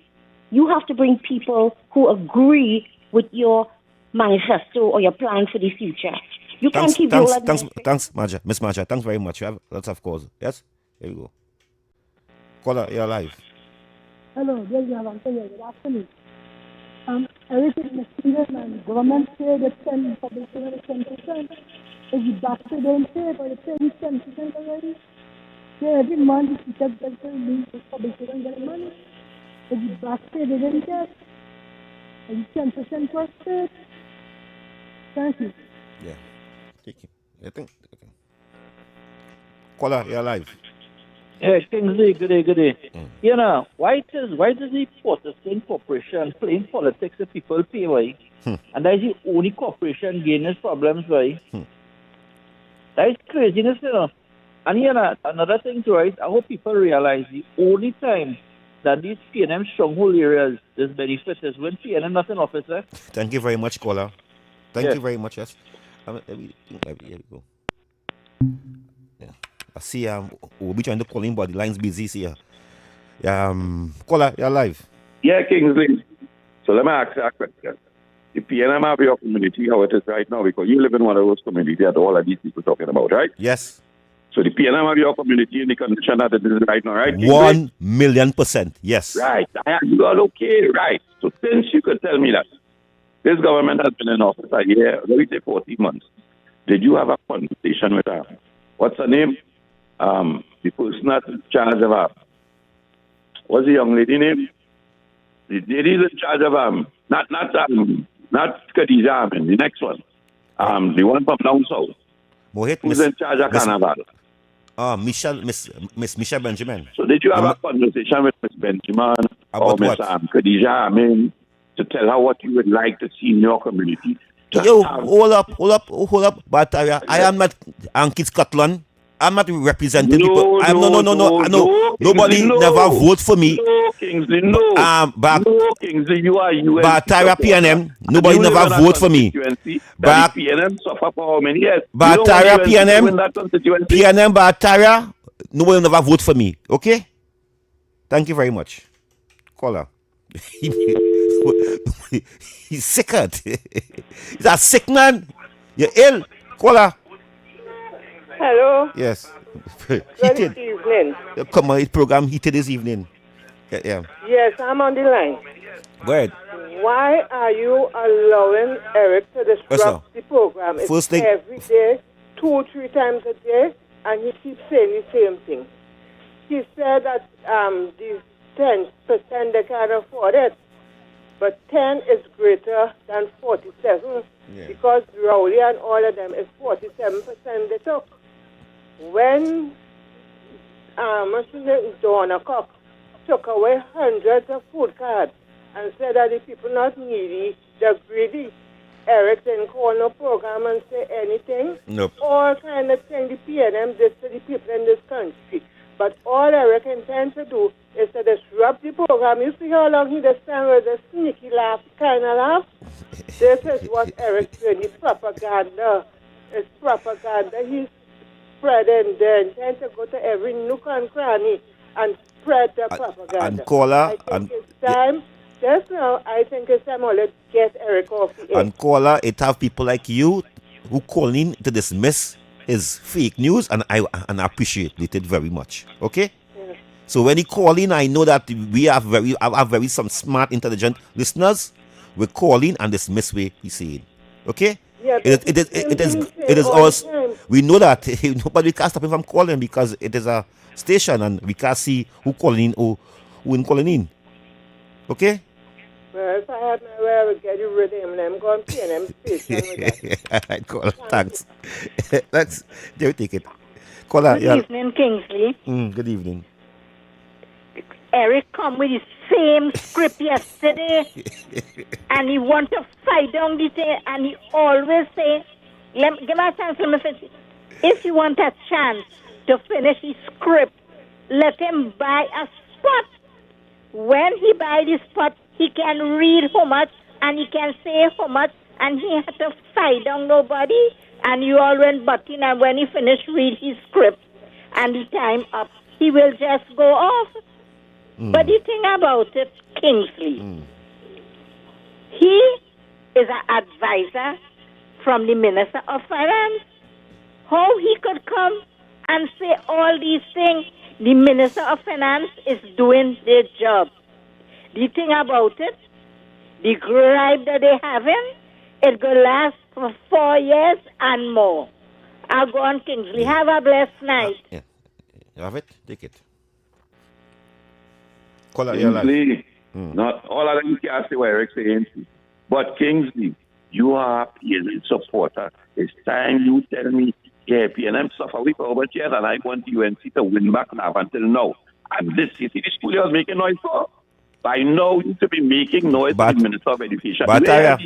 Speaker 10: you have to bring people who agree with your manifesto or your plan for the future. You can't keep your
Speaker 2: Thanks, Marja. Miss Marja, thanks very much. You have lots of calls. Yes? Here we go. Caller, you're live.
Speaker 11: Hello, dear good afternoon. Everything is and government say that 10% public is 10%. Is it back to them say, but it's 10% already? Yeah, every month the teachers get public get money. Is it back to they didn't get? Is it 10% per state? Thank you.
Speaker 2: Yeah. Thank you. Okay. Caller, you're live.
Speaker 12: Hey, Kingsley, good day. You know, why does the Port of Spain Corporation playing politics if people pay, why? And that's the only corporation gaining problems, why? That is craziness, you know. And here, another thing too, right? I hope people realize the only time that these PNM stronghold areas is benefit is when PNM not in office, eh?
Speaker 2: Thank you very much, caller. Thank
Speaker 12: Yes.
Speaker 2: you very much. Yes. Here we go. Yeah. I see. We'll be trying to call in, but the line's busy here. Caller, you're live.
Speaker 7: Yeah, Kingsley. So let me ask you a question. The PNM have your community how it is right now, because you live in one of those communities that all of these people talking about, right?
Speaker 2: Yes.
Speaker 7: So the PNM have your community in the condition that it is right now, right?
Speaker 2: 1,000,000%. Yes.
Speaker 7: Right. You are okay, right. So since you could tell me that this government has been in office a year, let me say 14 months, did you have a conversation with her? What's her name? The person that's in charge of her. What's the young lady name? The lady in charge of not Khadija, the next one. The one from down south. Who's in charge of Carnival?
Speaker 2: Miss Michelle Benjamin.
Speaker 7: So did you have a conversation with Miss Benjamin or Miss Khadija, to tell her what you would like to see in your community?
Speaker 2: Hold up. But I am not Ankit Scotland. I'm not representing people. No. Nobody never vote for me.
Speaker 7: No, Kingsley, no. Kingsley, you are UNC.
Speaker 2: But Tyra PNM, nobody never vote for me.
Speaker 7: But PNM suffer for how many years?
Speaker 2: But Tyra PNM, but Tyra, nobody never vote for me. Okay? Thank you very much. Caller. He's sick. He's a sick man. You're ill. Caller.
Speaker 13: Hello.
Speaker 2: Yes.
Speaker 13: Good evening.
Speaker 2: Come on, it's program heated this evening. Yeah.
Speaker 13: Yes, I'm on the line.
Speaker 2: Go ahead.
Speaker 13: Why are you allowing Eric to disrupt the program? It's every day, 2-3 times a day, and he keeps saying the same thing. He said that the 10% they can afford it, but 10 is greater than 47 because Rowley and all of them is 47% they took. When Donna Cox took away hundreds of food cards and said that the people not needy, they're greedy, Eric didn't call no program and say anything.
Speaker 2: Nope.
Speaker 13: All kind of thing the PNM did to the people in this country. But all Eric intends to do is to disrupt the program. You see how long he just stand with a sneaky laugh, kind of laugh? This is what Eric's doing, the propaganda. It's propaganda. He's spreading the intent to go to every nook and cranny and spread the propaganda.
Speaker 2: And caller,
Speaker 13: I think it's time. Just now, I think it's time to get Eric off the air.
Speaker 2: And caller, it have people like you who call in to dismiss his fake news, and I appreciate it very much. Okay?
Speaker 13: Yes.
Speaker 2: So when he call in, I know that we have very some smart, intelligent listeners. We call in and dismiss what he's saying. Okay?
Speaker 13: Yeah,
Speaker 2: it is us. We know that nobody can stop him from calling because it is a station and we can't see who calling in or who isn't calling in. Okay?
Speaker 13: Well, if I had my way, I would get you rid of him and I'm going to PNM station with that.
Speaker 2: All right, caller. Thanks. Let's take it. Caller,
Speaker 14: Good evening, Kingsley.
Speaker 2: Good evening.
Speaker 14: Eric come with the same script yesterday and he want to fight down the thing and he always say, give me a chance, let me finish. If you want a chance to finish his script, let him buy a spot. When he buy the spot, he can read how much and he can say how much and he had to fight down nobody and you all went butting and when he finished read his script and the time up, he will just go off. But the thing about it, Kingsley, he is an advisor from the Minister of Finance. How he could come and say all these things, the Minister of Finance is doing their job. The thing about it, the gripe that they having, it will last for 4 years and more. I'll go on, Kingsley. Have a blessed night.
Speaker 2: You have it? Take it.
Speaker 7: Kingsley, not all of them can say what Eric's saying. But Kingsley, you are a PNM supporter. It's time you tell me, yeah, PNM suffer with over years and I want UNC to win back now until now. And this city, the school is making noise for. I know you to be making noise for the Minister of Education.
Speaker 2: Bataya.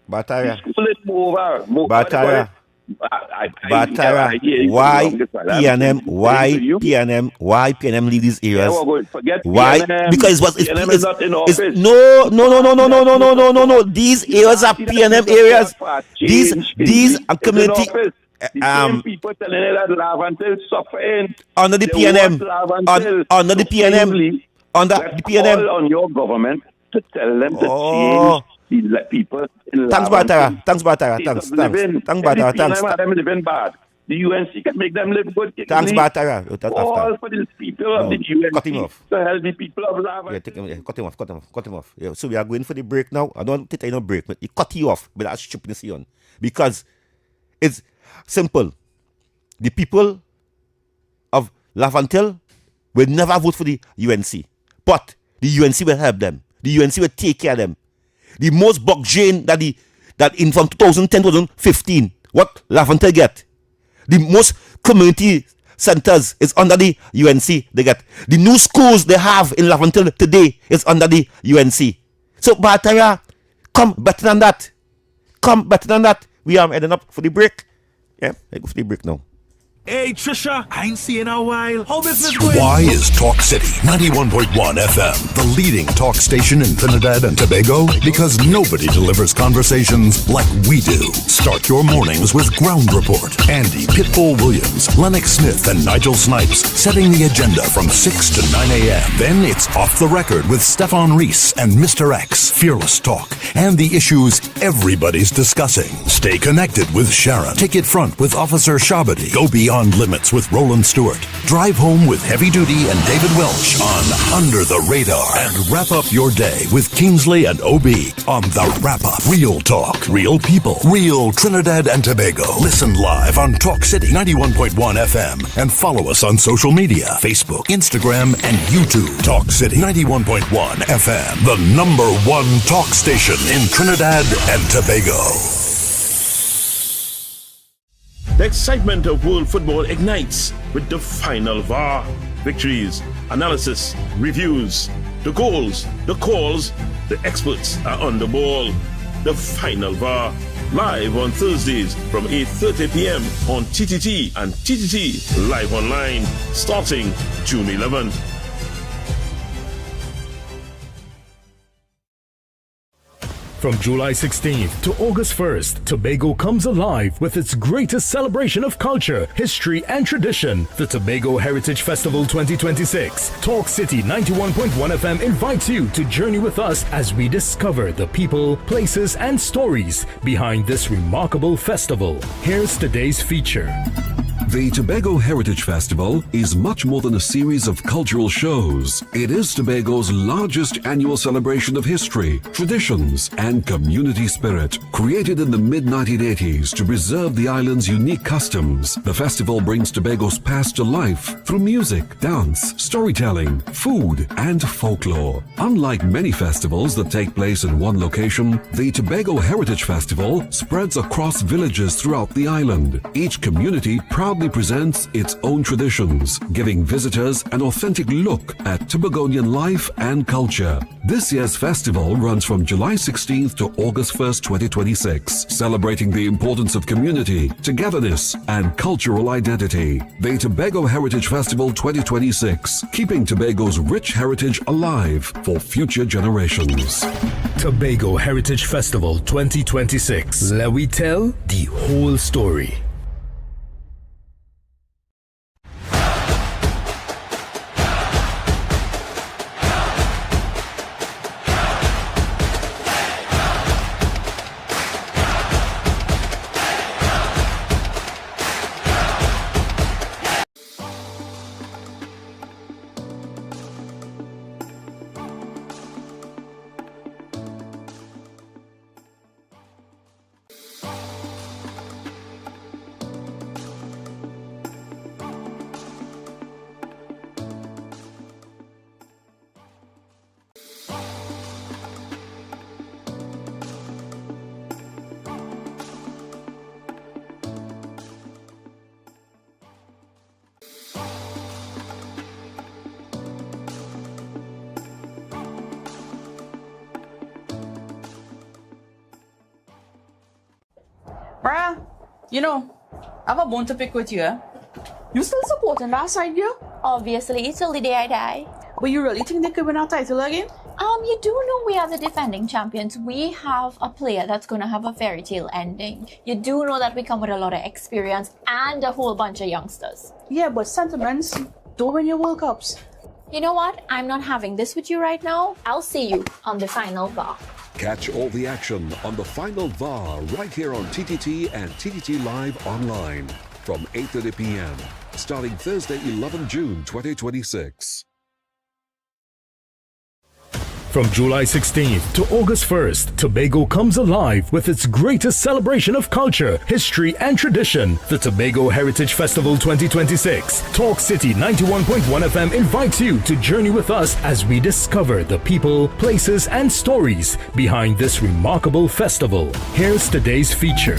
Speaker 7: The school is move over.
Speaker 2: But Tara, why PNM leave these areas? Why?
Speaker 7: PNM.
Speaker 2: Because
Speaker 7: PNM is not in office.
Speaker 2: No. These areas are PNM areas. These are community.
Speaker 7: The same people telling you that Lavantil suffering
Speaker 2: under the PNM, under the PNM, under the PNM.
Speaker 7: Call on your government to tell them to change the people in
Speaker 2: Thanks,
Speaker 7: Lavantil.
Speaker 2: Thanks, Batara. Thanks,
Speaker 7: them living bad. The UNC can make them live good.
Speaker 2: Thanks, Batara.
Speaker 7: All for the people of the UNC.
Speaker 2: Cut him off.
Speaker 7: To help the people of Lavantil.
Speaker 2: Yeah, cut him off. Yeah, so we are going for the break now. I don't think I know break, but you cut you off with that stupidness on. Because it's simple. The people of Lavantil will never vote for the UNC. But the UNC will help them. The UNC will take care of them. The most buck Jane that in from 2010 to 2015, what Lavantil get? The most community centers is under the UNC they get. The new schools they have in Lavantil today is under the UNC. So Batara, come better than that. We are heading up for the break. Yeah, I go for the break now.
Speaker 15: Hey Trisha, I ain't seen you in a while. How business going?
Speaker 4: Why is Talk City 91.1 FM the leading talk station in Trinidad and Tobago? Because nobody delivers conversations like we do. Start your mornings with Ground Report. Andy Pitbull Williams, Lennox Smith, and Nigel Snipes setting the agenda from 6 to 9 a.m. Then it's Off the Record with Stefan Reese and Mr. X, Fearless Talk, and the issues everybody's discussing. Stay connected with Sharon. Take it front with Officer Shabadi. Go beyond limits with Roland Stewart. Drive home with Heavy Duty and David Welch on Under the Radar. And wrap up your day with Kingsley and OB on The Wrap Up. Real talk, real people, real Trinidad and Tobago. Listen live on Talk City 91.1 FM and follow us on social media, Facebook, Instagram, and YouTube. Talk City 91.1 FM, the #1 talk station in Trinidad and Tobago.
Speaker 15: The excitement of world football ignites with the final VAR. Victories, analysis, reviews, the goals, the calls, the experts are on the ball. The final VAR, live on Thursdays from 8:30 p.m. on TTT and TTT Live Online, starting June 11th. From July 16th to August 1st, Tobago comes alive with its greatest celebration of culture, history, and tradition, the Tobago Heritage Festival 2026. Talk City 91.1 FM invites you to journey with us as we discover the people, places, and stories behind this remarkable festival. Here's today's feature.
Speaker 16: The Tobago Heritage Festival is much more than a series of cultural shows. It is Tobago's largest annual celebration of history, traditions, and community spirit. Created in the mid-1980s to preserve the island's unique customs, the festival brings Tobago's past to life through music, dance, storytelling, food, and folklore. Unlike many festivals that take place in one location, the Tobago Heritage Festival spreads across villages throughout the island. Each community proudly presents its own traditions, giving visitors an authentic look at Tobagonian life and culture. This year's festival runs from July 16th to August 1st, 2026, celebrating the importance of community, togetherness, and cultural identity. The Tobago Heritage Festival 2026, keeping Tobago's rich heritage alive for future generations.
Speaker 15: Tobago Heritage Festival 2026. Let we tell the whole story.
Speaker 17: Bruh, you know, I have a bone to pick with you, eh? You still supporting that side, girl?
Speaker 10: Obviously, till the day I die.
Speaker 17: But you really think they could win our title again?
Speaker 10: You do know we are the defending champions. We have a player that's going to have a fairy tale ending. You do know that we come with a lot of experience and a whole bunch of youngsters.
Speaker 17: Yeah, but sentiments don't win your World Cups.
Speaker 10: You know what? I'm not having this with you right now. I'll see you on the final VAR.
Speaker 16: Catch all the action on the final VAR right here on TTT and TTT Live online from 8:30 p.m. starting Thursday, 11 June 2026.
Speaker 15: From July 16th to August 1st, Tobago comes alive with its greatest celebration of culture, history, and tradition, the Tobago Heritage Festival 2026. Talk City 91.1 FM invites you to journey with us as we discover the people, places, and stories behind this remarkable festival. Here's today's feature.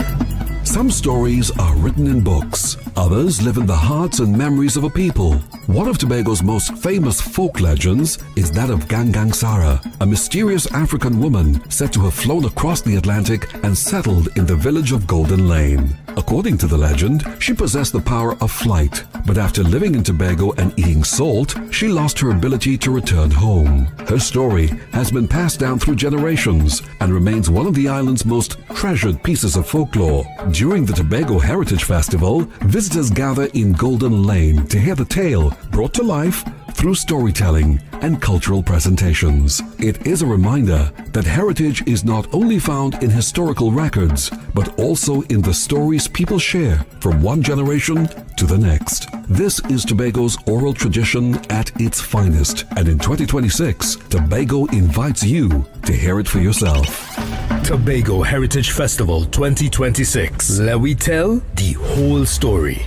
Speaker 16: Some stories are written in books. Others live in the hearts and memories of a people. One of Tobago's most famous folk legends is that of Gangang Sara, a mysterious African woman said to have flown across the Atlantic and settled in the village of Golden Lane. According to the legend, she possessed the power of flight, but after living in Tobago and eating salt, she lost her ability to return home. Her story has been passed down through generations and remains one of the island's most treasured pieces of folklore. During the Tobago Heritage Festival, visitors gather in Golden Lane to hear the tale brought to life through storytelling and cultural presentations. It is a reminder that heritage is not only found in historical records, but also in the stories people share from one generation to the next. This is Tobago's oral tradition at its finest, and in 2026, Tobago invites you to hear it for yourself.
Speaker 15: Tobago Heritage Festival 2026. Let we tell the whole story.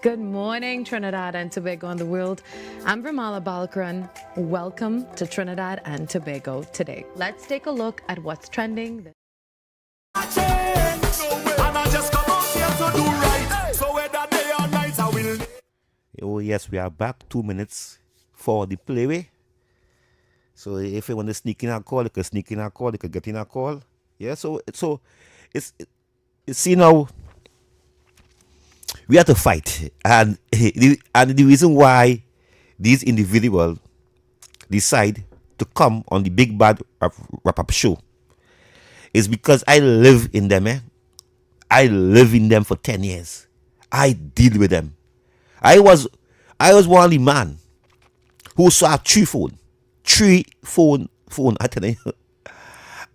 Speaker 18: Good morning, Trinidad and Tobago and the world. I'm Ramala Balkaran. Welcome to Trinidad and Tobago today. Let's take a look at what's trending.
Speaker 2: Oh yes, we are back. 2 minutes for the playway. So if you want to sneak in a call, you can sneak in a call, you can get in a call. Yeah, so it's see now, we have to fight, and the reason why these individuals decide to come on the big bad wrap-up show is because I live in them. I live in them for 10 years. I deal with them. I was one of the man who saw three phone I tell you,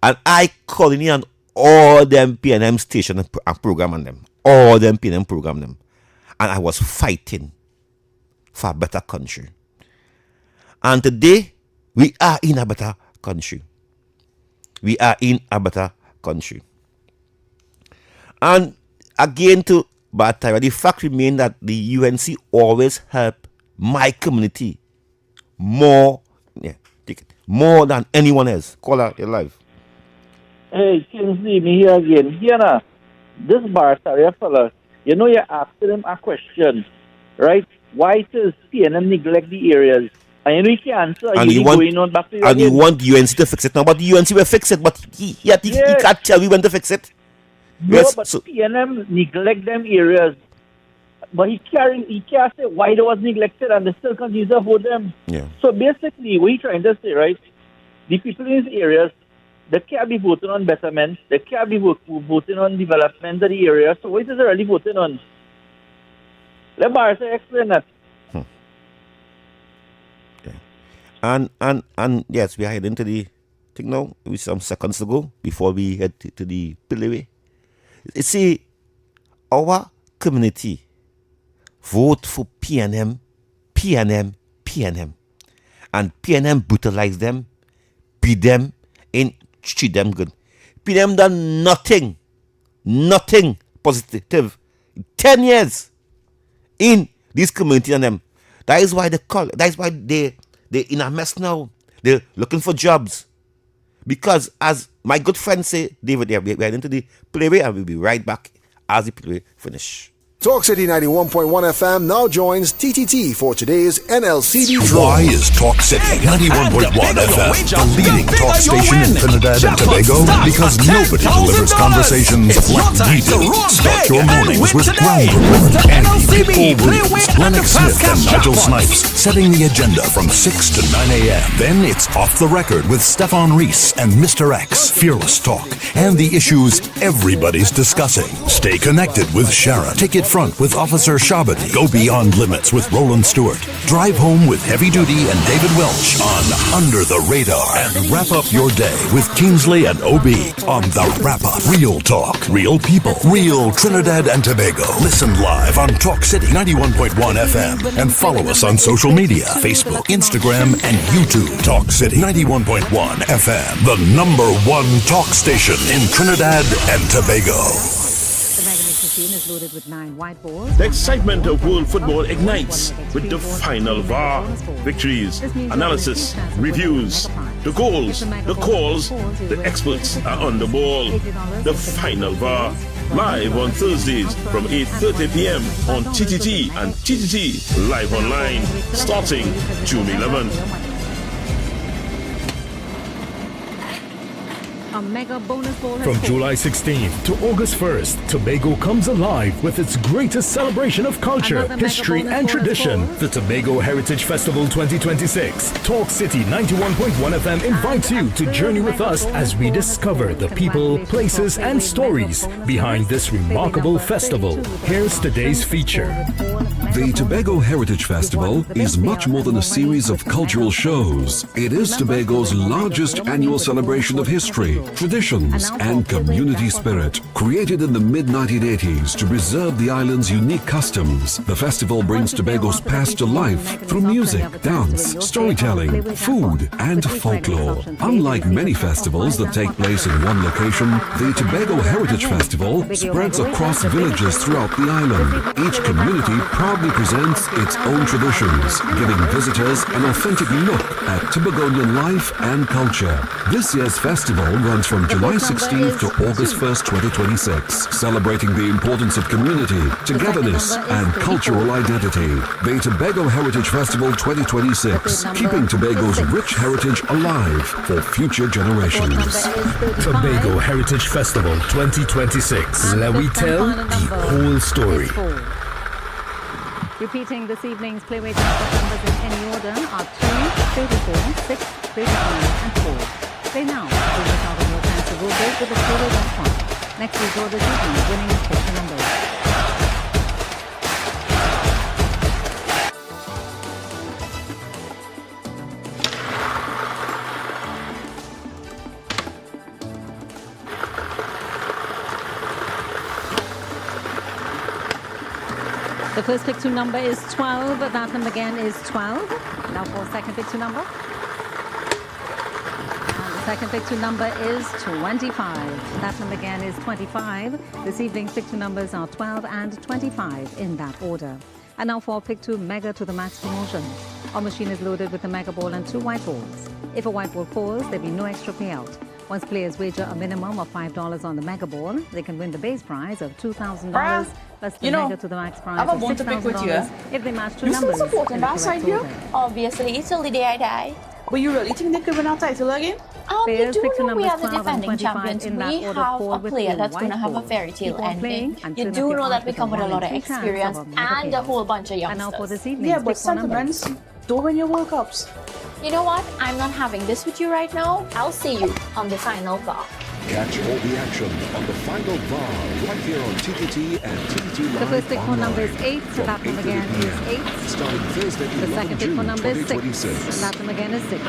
Speaker 2: and I calling in all them PNM station and program on them. All them PNM program them. And I was fighting for a better country. And today, we are in a better country. We are in a better country. And again, to Batara, the fact remains that the UNC always help my community more than anyone else. Call out your life.
Speaker 12: Hey, Kingsley, me here again. Here now. This Bartaria fella, you know, you're asking him a question, right? Why does PNM neglect the areas? And you know he can't answer.
Speaker 2: And you want UNC to fix it now, but the UNC will fix it, but he can't tell you when to fix it.
Speaker 12: No, yes, but PNM neglect them areas. But he can't say why they was neglected and they still continue to hold them.
Speaker 2: Yeah.
Speaker 12: So basically, what he's trying to say, right? The people in these areas, they can't be voting on betterment. They can't be voting on development of the area. So what is they really voting on? Let Barca explain that.
Speaker 2: Yeah. And yes, we are heading to the thing now. With some seconds to go before we head to the pillaway. You see, our community vote for PNM, and PNM brutalize them, beat them, and treat them good. PNM done nothing positive. 10 years in this community and them. That is why they in a mess now. They're looking for jobs. Because as my good friend say, David, we are into the playway and we'll be right back as the playway finish.
Speaker 19: Talk City 91.1 FM now joins TTT for today's NLCD draw.
Speaker 4: Why is Talk City 91.1 FM the leading talk station in Trinidad and Tobago? Because nobody delivers conversations like we do. Start your mornings with ground report. Andy Williams, Lennox Smith and Nigel Snipes setting the agenda from 6 to 9 a.m. Then it's Off the Record with Stefan Reese and Mr. X. Fearless Talk and the issues everybody's discussing. Stay connected with Sharon. Take it front with Officer Shabadi. Go beyond limits with Roland Stewart. Drive home with Heavy Duty and David Welch on Under the Radar. And wrap up your day with Kingsley and OB on The Wrap Up. Real talk, real people, real Trinidad and Tobago. Listen live on Talk City 91.1 FM and follow us on social media, Facebook, Instagram, and YouTube. Talk City 91.1 FM, the #1 talk station in Trinidad and Tobago.
Speaker 20: Is loaded with 9 white balls.
Speaker 21: The excitement of world football ignites with the final VAR. Victories, analysis, reviews, the goals, the calls, the experts are on the ball. The final VAR. Live on Thursdays from 8:30 p.m. on TTT and TTT Live Online starting June 11th.
Speaker 20: A mega bonus ball
Speaker 15: From July 16th to August 1st, Tobago comes alive with its greatest celebration of culture, history, and tradition. The Tobago Heritage Festival 2026. Talk City 91.1 FM invites you to journey with us as we discover the people, places, and stories behind this remarkable festival. Here's today's feature.
Speaker 16: The Tobago Heritage Festival is much more than a series of cultural shows. It is Tobago's largest annual celebration of history, traditions, and community spirit. Created in the mid-1980s to preserve the island's unique customs, the festival brings Tobago's past to life through music, dance, storytelling, food, and folklore. Unlike many festivals that take place in one location, the Tobago Heritage Festival spreads across villages throughout the island. Each community proudly presents its own traditions, giving visitors an authentic look at Tobagonian life and culture. This year's festival runs from July 16th to August 1st, 2026, celebrating the importance of community, togetherness, and cultural identity. The Tobago Heritage Festival 2026, keeping Tobago's rich heritage alive for future generations.
Speaker 15: Tobago Heritage Festival 2026. Let we tell the whole story.
Speaker 20: Repeating this evening's playweight numbers in any order are 2, 34, 6, 35, and 4. Play now. Over top of your chance to roll big with the playweight on top. Next week, draw this evening, winning 40 numbers. The first pick to number is 12. That one again is 12. Now for second pick to number. And the second pick to number is 25. That one again is 25. This evening's pick to numbers are 12 and 25 in that order. And now for pick to Mega to the Max promotion. Our machine is loaded with a Mega ball and 2 white balls. If a white ball falls, there'll be no extra payout. Once players wager a minimum of $5 on the Mega ball, they can win the base prize of $2,000 plus the Mega to the Max prize of $6,000 if they match 2
Speaker 17: you
Speaker 20: numbers.
Speaker 17: Still supporting that side here?
Speaker 22: Obviously, it's till the day I die.
Speaker 17: But you really think they could win our title again?
Speaker 22: You do know we are the defending champions. We have a player that's going to have a fairy tale ending. You do know that we come with a lot of experience and a whole bunch of youngsters.
Speaker 17: Yeah, but sentiments don't win your World Cups.
Speaker 22: You know what? I'm not having this with you right now. I'll see you on the final VAR.
Speaker 16: Catch all the action on the final VAR right here on TTT and TTT Live.
Speaker 20: The first pick for number is 8. That one again is 8.
Speaker 16: Starting Thursday,
Speaker 20: the second pick for number is 6. That one again is 6.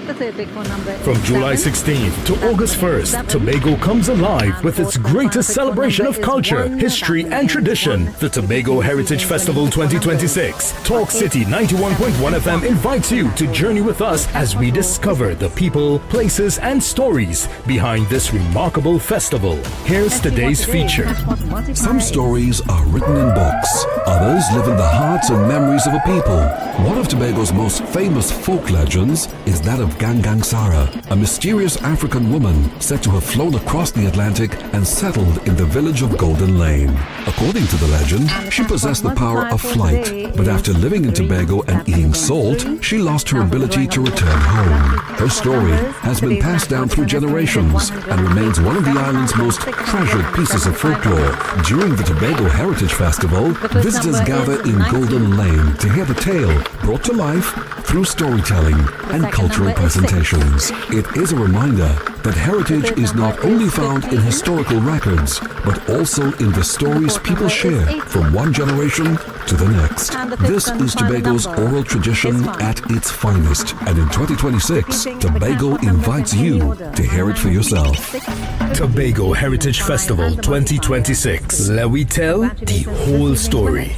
Speaker 20: The third pick for number
Speaker 15: From July 16th to August 1st, Tobago comes alive with its greatest celebration of culture, history, and tradition. The Tobago Heritage Festival 2026. Talk City 91.1 FM invites you to journey with us as we discover the people, places, and stories behind this remarkable festival. Here's today's feature.
Speaker 16: Some stories are written in books. Others live in the hearts and memories of a people. One of Tobago's most famous folk legends is that of Gangang Sara, a mysterious African woman said to have flown across the Atlantic and settled in the village of Golden Lane. According to the legend, she possessed the power of flight, but after living in Tobago and eating salt, she lost her ability to return home. Her story has been passed down through generations and remains one of the island's most treasured pieces of folklore. During the Tobago Heritage Festival, visitors gather in Golden Lane to hear the tale brought to life through storytelling and cultural presentations. It is a reminder that heritage is not only found in historical records, but also in the stories people share from one generation to the next. This is Tobago's oral tradition at its finest, and in 2026, Tobago invites you to hear it for yourself.
Speaker 15: Tobago Heritage Festival 2026. Let we tell the whole story.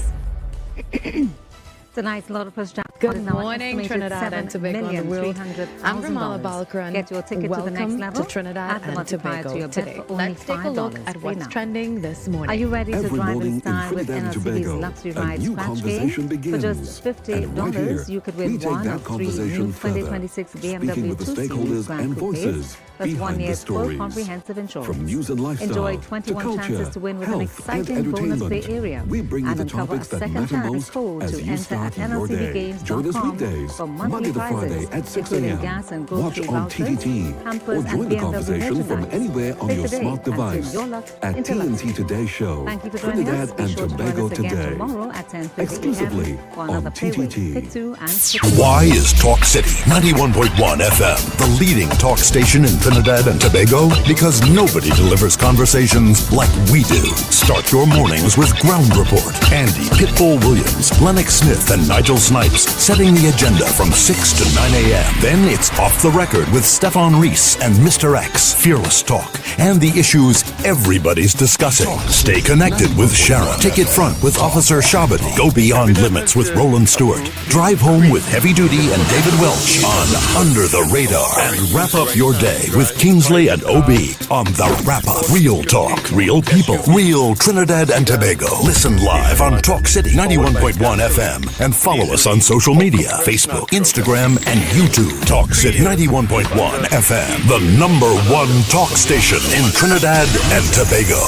Speaker 20: Tonight's Lotto Plus Jackpot
Speaker 18: Good
Speaker 20: is now
Speaker 18: morning, Trinidad and Tobago and the world. I'm Ramala Balakran.
Speaker 20: Get your ticket
Speaker 18: Welcome
Speaker 20: to the next level
Speaker 18: to Trinidad and Tobago today.
Speaker 20: Only
Speaker 18: Let's take a look
Speaker 20: $5
Speaker 18: at what's trending this morning.
Speaker 20: Are you ready to
Speaker 16: Every
Speaker 20: drive
Speaker 16: morning
Speaker 20: in
Speaker 16: in
Speaker 20: style with
Speaker 16: Trinidad and
Speaker 20: NLCB's
Speaker 16: Tobago,
Speaker 20: Luxury
Speaker 16: a
Speaker 20: Ride
Speaker 16: new
Speaker 20: Scratch
Speaker 16: conversation
Speaker 20: Game? For just
Speaker 16: begins.
Speaker 20: $50,
Speaker 16: And right here,
Speaker 20: you could
Speaker 16: we
Speaker 20: win
Speaker 16: take
Speaker 20: one
Speaker 16: that
Speaker 20: of 3
Speaker 16: conversation
Speaker 20: new
Speaker 16: further,
Speaker 20: 2026
Speaker 16: speaking
Speaker 20: BMW
Speaker 16: with the
Speaker 20: 2 Series
Speaker 16: stakeholders
Speaker 20: Grand
Speaker 16: and
Speaker 20: Coupes,
Speaker 16: voices
Speaker 20: plus 1
Speaker 16: behind the
Speaker 20: year's full
Speaker 16: stories.
Speaker 20: comprehensive insurance.
Speaker 16: From news and lifestyle
Speaker 20: Enjoy
Speaker 16: to
Speaker 20: 21
Speaker 16: culture,
Speaker 20: chances to win with an
Speaker 16: health, and
Speaker 20: exciting bonus play
Speaker 16: entertainment.
Speaker 20: area.
Speaker 16: We bring you
Speaker 20: And
Speaker 16: the
Speaker 20: uncover a
Speaker 16: topics that
Speaker 20: second
Speaker 16: matter
Speaker 20: chance
Speaker 16: most
Speaker 20: code
Speaker 16: as
Speaker 20: to
Speaker 16: you
Speaker 20: enter
Speaker 16: start
Speaker 20: at
Speaker 16: your day. Join us
Speaker 20: NLCBgames.com
Speaker 16: weekdays,
Speaker 20: for
Speaker 16: Monday
Speaker 20: monthly
Speaker 16: to Friday
Speaker 20: prizes,
Speaker 16: at 6
Speaker 20: including
Speaker 16: a.m.
Speaker 20: gas and
Speaker 16: Watch
Speaker 20: grocery
Speaker 16: on
Speaker 20: vouchers,
Speaker 16: TTT
Speaker 20: hampers,
Speaker 16: or join
Speaker 20: and
Speaker 16: the
Speaker 20: BMW
Speaker 16: conversation from
Speaker 20: merchandise.
Speaker 16: anywhere on
Speaker 20: Play
Speaker 16: your
Speaker 20: today
Speaker 16: smart
Speaker 20: and put
Speaker 16: device
Speaker 20: your luck
Speaker 16: at
Speaker 20: into luck.
Speaker 16: TNT Today Show,
Speaker 20: Thank you for joining us.
Speaker 16: Trinidad
Speaker 20: Be
Speaker 16: and
Speaker 20: sure to join
Speaker 16: Tobago
Speaker 20: us again
Speaker 16: today.
Speaker 20: tomorrow at 10:50
Speaker 16: Exclusively
Speaker 20: a.m. for another
Speaker 16: on
Speaker 20: play with
Speaker 16: TTT.
Speaker 20: Pick 2 and Pick 2.
Speaker 4: Why is Talk City 91.1 FM the leading talk station in Trinidad and Tobago? Because nobody delivers conversations like we do. Start your mornings with Ground Report. Andy Pitbull Williams, Lennox Smith, and Nigel Snipes setting the agenda from 6 to 9 a.m. Then it's Off the Record with Stefan Reese and Mr. X, Fearless Talk, and the issues everybody's discussing. Stay connected with Sharon. Ticket Front with Officer Shabadi. Go Beyond Limits with Roland Stewart. Drive Home with Heavy Duty and David Welch on Under the Radar. And wrap up your day with Kingsley and OB on The Wrap Up. Real talk, real people, real Trinidad and Tobago. Listen live on Talk City 91.1 FM and follow us on social media, Facebook, Instagram, and YouTube. Talk City 91.1 FM, the #1 talk station in Trinidad and Tobago.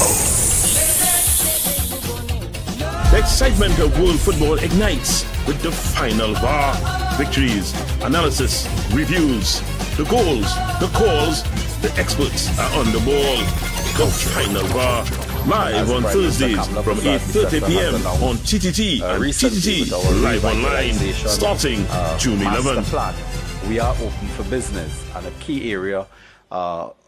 Speaker 21: The excitement of world football ignites with the final VAR. Victories, analysis, reviews, the goals, the calls, the experts are on the ball. The final VAR. Live on Thursdays from 8:30 p.m. on TTT and TTT Live Online starting June 11th.
Speaker 1: We are open for business, and a key area,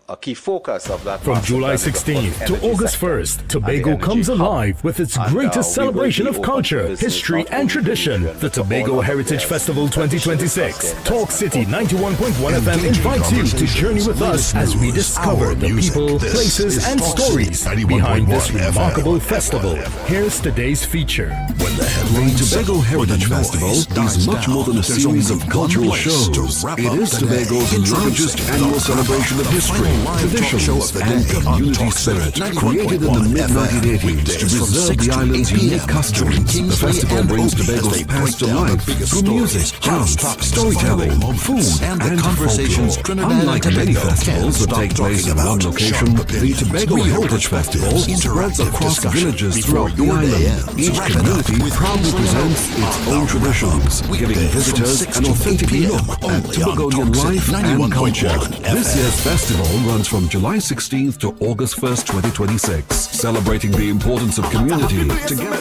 Speaker 1: a key focus of that.
Speaker 15: From July 16th to August 1st, Tobago comes alive with its greatest celebration of culture, history, and tradition. The Tobago Heritage Festival 2026. Talk City 91.1 FM invites you to journey with us as we discover the people, places, and stories behind this remarkable festival. Here's today's feature.
Speaker 16: The Tobago Heritage Festival is much more than a series of cultural shows. It is Tobago's largest annual celebration of history, traditions, and community spirit. Created in the mid-1980s to preserve the island's unique customs, the festival brings Tobago's past to life through music, dance, storytelling, food, and conversations. Unlike many festivals that take place in one location, the Tobago Heritage Festival spreads across villages throughout the island. Each community proudly presents its own traditions, giving visitors an authentic look at Tobagonian life and culture. This year's festival runs from July 16th to August 1st, 2026, celebrating the importance of community together.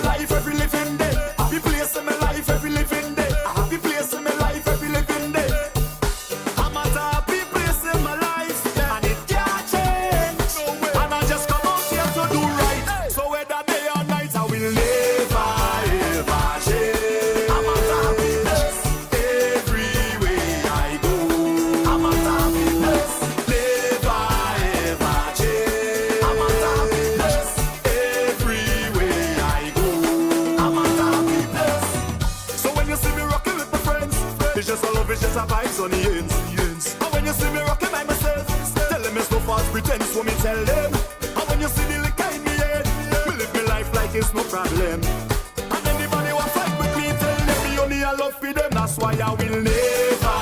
Speaker 3: Pretense when me tell them. And when you see the liquor in me head, me live me life like it's no problem. And anybody who fight with me, tell them me only a love for them. That's why I will never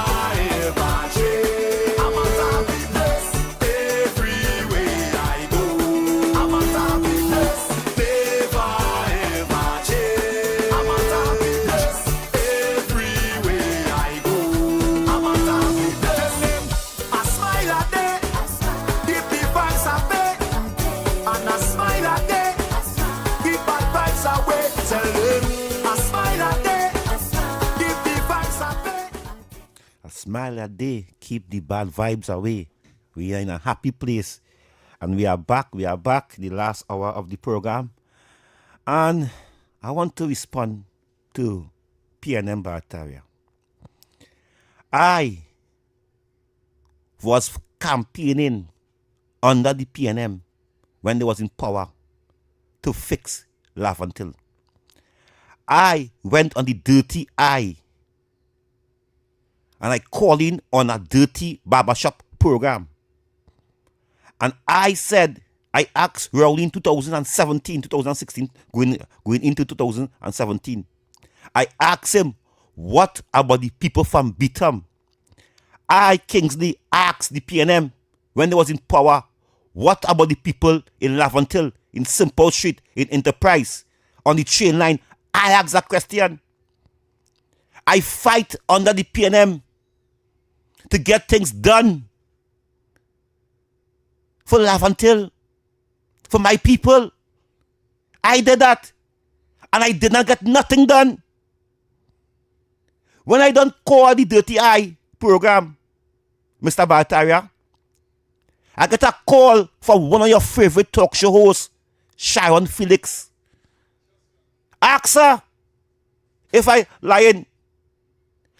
Speaker 3: ever change.
Speaker 2: smile that day, keep the bad vibes away. We are in a happy place. And we are back, the last hour of the program. And I want to respond to PNM Barataria. I was campaigning under the PNM when they was in power to fix Laventille. I went on the dirty eye and I called in on a dirty barbershop program. And I said, I asked Rowling 2017, 2016, going into 2017. I asked him, what about the people from Beetham? I, Kingsley, asked the PNM when they was in power, what about the people in Laventille, in Simple Street, in Enterprise, on the train line? I asked that question. I fight under the PNM to get things done for Laventille, for my people. I did that. And I did not get nothing done. When I done call the Dirty Eye program, Mr. Barataria, I get a call from one of your favorite talk show hosts, Sharon Felix. Ask her if I lying.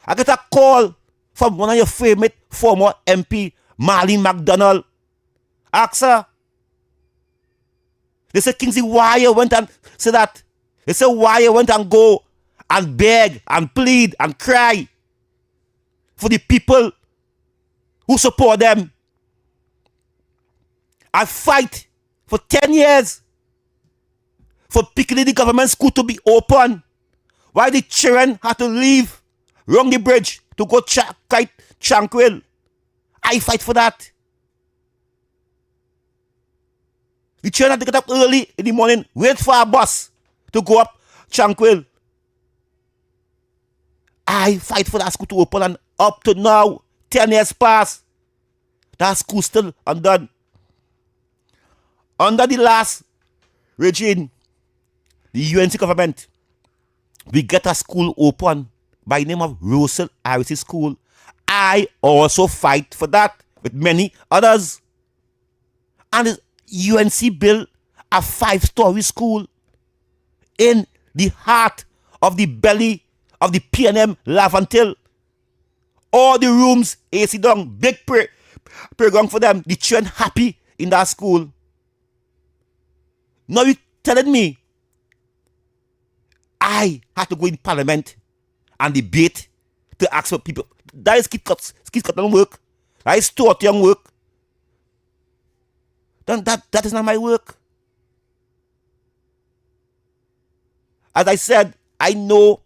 Speaker 2: I get a call from one of your favorite former MP, Marlene McDonald. Ask her. They say, Kingsley, why you went and say that? They say, why you went and go and beg and plead and cry for the people who support them. I fight for 10 years for Piccadilly government school to be open. Why the children had to leave round the bridge to go quite tranquil. I fight for that. The children had to get up early in the morning, wait for a bus to go up tranquil. I fight for that school to open, and up to now, 10 years past, that school still undone. Under the last regime, the UNC government, we get a school open by the name of Russell Harris School. I also fight for that with many others. And the UNC built a 5-story school in the heart of the belly of the PNM Laventille. All the rooms AC down, big playground for them. The children happy in that school. Now you telling me I had to go in parliament and debate to ask for people. That is skid cutting work. That is young work. Then that is not my work. As I said, I know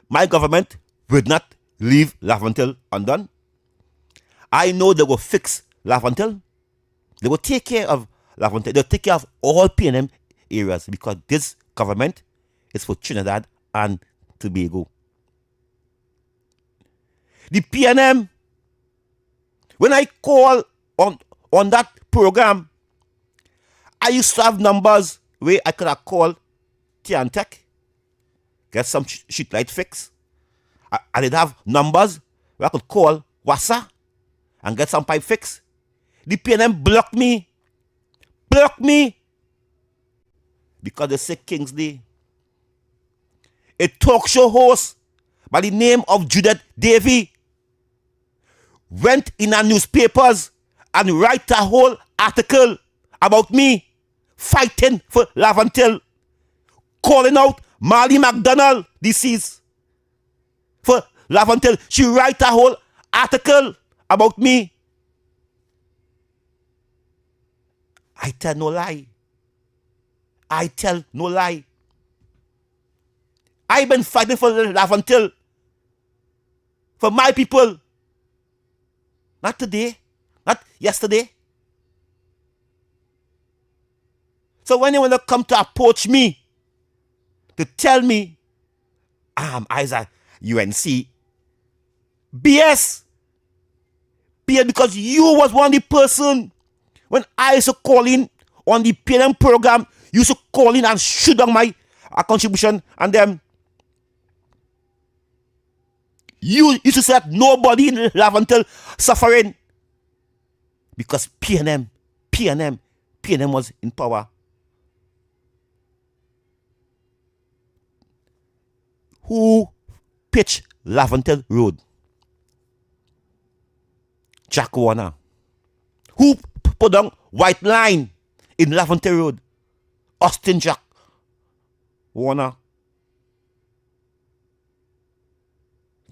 Speaker 2: my government would not leave Laventille undone. I know they will fix Laventille. They will take care of Laventille. They'll take care of all PNM areas because this government is for Trinidad and Tobago. The PNM, when I call on that program, I used to have numbers where I could have called Tiantec, get some street light fix. I did have numbers where I could call Wassa and get some pipe fix. The PNM blocked me. Because they say Kingsley, a talk show host by the name of Judith Davy went in our newspapers and write a whole article about me fighting for Laventille, calling out Marley McDonald deceased for Laventille. She write a whole article about me. I tell no lie. I've been fighting for Laventille, for my people. Not today, not yesterday. So when they want to come to approach me, to tell me, Isaac, UNC, BS, because you was one of the person, when I used to call in on the PNM program, you used to call in and shoot down my contribution, and then You used to say that nobody in Laventille suffering because PNM was in power. Who pitched Laventille Road? Jack Warner. Who put down white line in Laventille Road? Austin Jack Warner.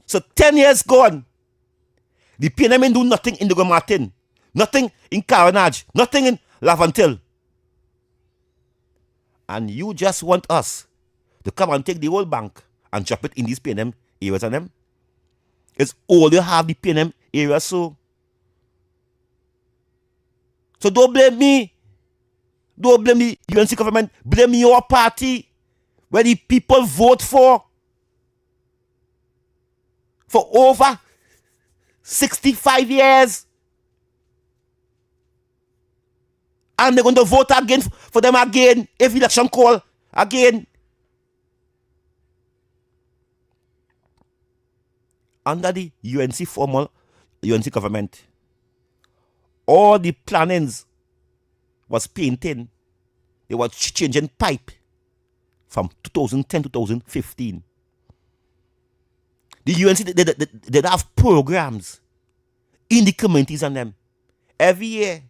Speaker 2: So 10 years gone. The PNM ain't do nothing in the Martin. Nothing in Carenage. Nothing in Laventille. And you just want us to come and take the whole bank and drop it in these PNM areas on them. It's all you have the PNM areas, so don't blame me. Don't blame the UNC government. Blame your party where the people vote for over 65 years. And they're going to vote again for them again if election call again. Under the UNC formal UNC government, all the plannings was painting. They were changing pipe from 2010 to 2015. The UNC they have programs in the communities on them. Every year,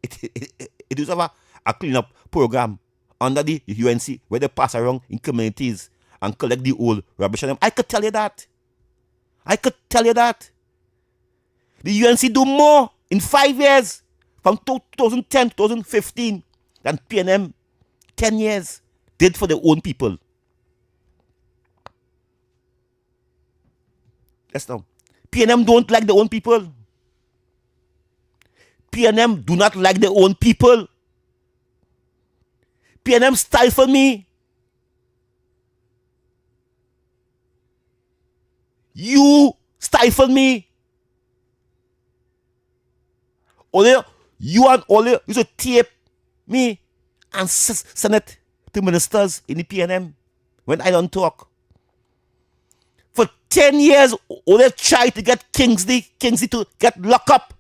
Speaker 2: it is have a cleanup program under the UNC where they pass around in communities and collect the old rubbish on them. I could tell you that. The UNC do more in 5 years from 2010 to 2015 than PNM 10 years did for their own people. Yes, now. PNM don't like their own people. PNM do not like their own people. PNM stifle me. You stifle me. Only you and only used to tape me and send it to ministers in the PNM when I don't talk. For 10 years, only try to get Kingsley to get locked up.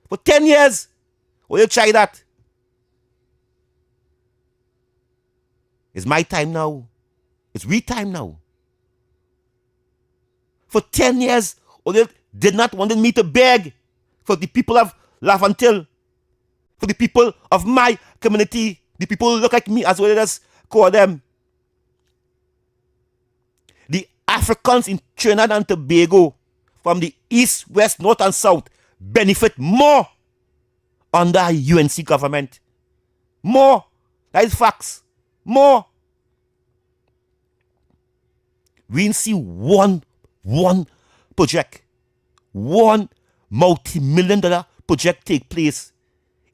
Speaker 2: For 10 years, only try that. It's my time now. It's we time now. For 10 years, they did not want me to beg for the people of Laventille, for the people of my community, the people who look like me as well as call them. The Africans in Trinidad and Tobago from the east, west, north and south benefit more under UNC government. More. That is facts. More. We didn't see one project, one multi-million-dollar project take place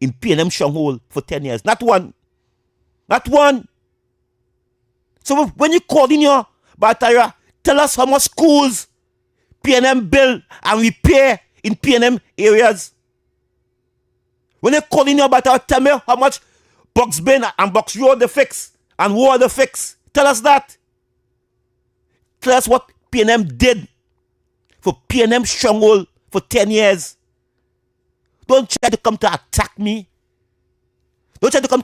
Speaker 2: in PNM Stronghold for 10 years. Not one. Not one. So when you call in your Batara, tell us how much schools PNM build and repair in PNM areas. When you call in your Batara, tell me how much Box Bin and Box Road they fix and Wall they fix. Tell us that. Tell us what PNM did for PNM Stronghold for 10 years. Don't try to come to attack me. Don't try to come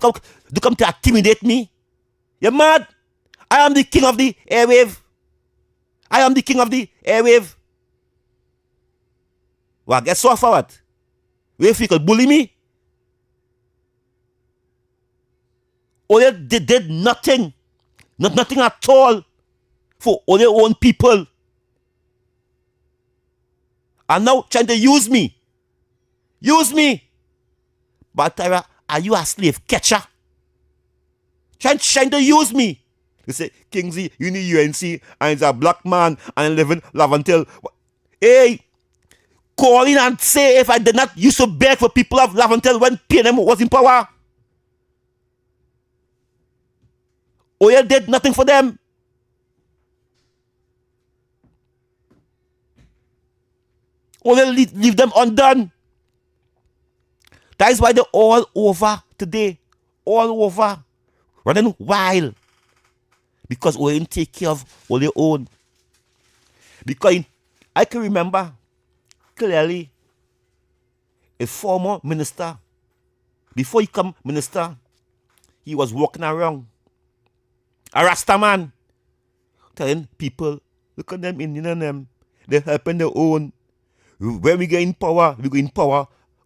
Speaker 2: to intimidate me. You're mad. I am the king of the airwave. I am the king of the airwave. Well, guess what for what? If you could bully me? Or they did nothing. Nothing at all for all their own people. And now trying to use me. Use me. But are you a slave catcher? Trying to use me. You say, Kingsley, you need UNC, and he's a black man, and live in Laventille. Hey, call in and say if I did not used to beg for people of Laventille when PNM was in power. Or you did nothing for them. Or you leave them undone. That is why they're all over today. All over. Running wild. Because we didn't take care of all their own. Because I can remember clearly a former minister, before he became minister, he was walking around, a Rasta man, telling people, look at them Indian and them, they're helping their own. When we get in power,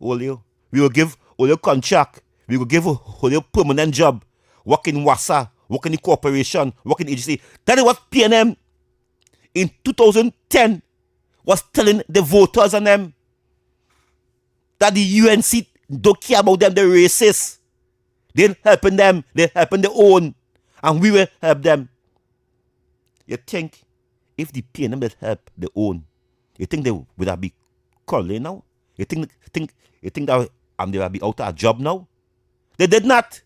Speaker 2: all you. We will give all your contract, we will give all your permanent job, work in WASA, work in the corporation, work in the agency. That is what PNM in 2010 was telling the voters and them, that the UNC don't care about them, they're racist. They're helping them, they're helping their own, and we will help them. You think if the PNM would help their own, you think they would have been calling now? You think that they would be out of a job now? They did not.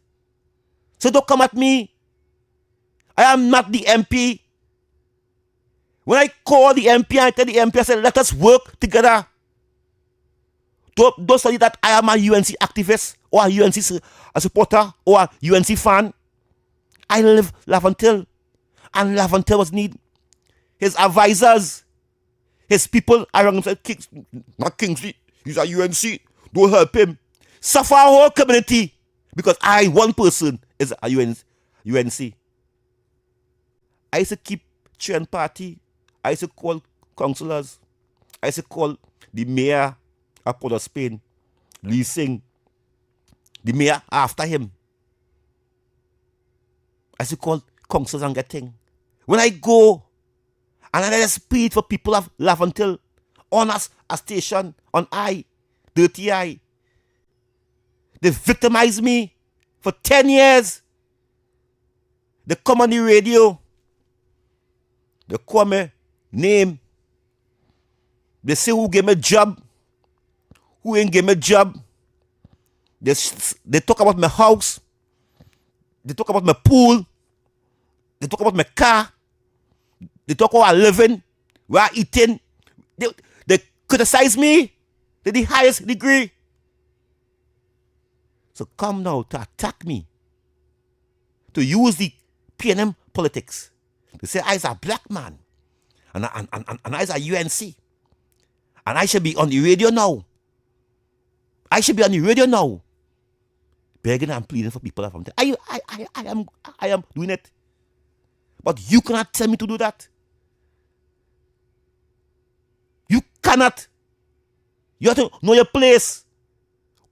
Speaker 2: So don't come at me. I am not the MP. When I call the MP, I tell the MP, I say, let us work together. Don't study that I am a UNC activist or a UNC supporter or a UNC fan. I live Laventille, and Laventille was need his advisors, his people around him said, not Kingsley, he's a UNC, don't help him. Suffer our whole community because one person is a UNC. I used to keep cheering party. I used to call councillors. I used to call the mayor of Port of Spain, Lee Singh, the mayor after him. I used to call councillors and get things. When I go and I speak for people of Laventille on a station, on Dirty Eye, they victimize me for 10 years. They come on the radio. They call me name. They say who gave me a job, who ain't give me a job. They talk about my house. They talk about my pool. They talk about my car. They talk about living, where I eating. They criticize me to the highest degree. So come now to attack me, to use the PNM politics, to say I is a black man, and I is a UNC, and I should be on the radio now. I should be on the radio now, begging and pleading for people from there. I am doing it, but you cannot tell me to do that. You cannot. You have to know your place.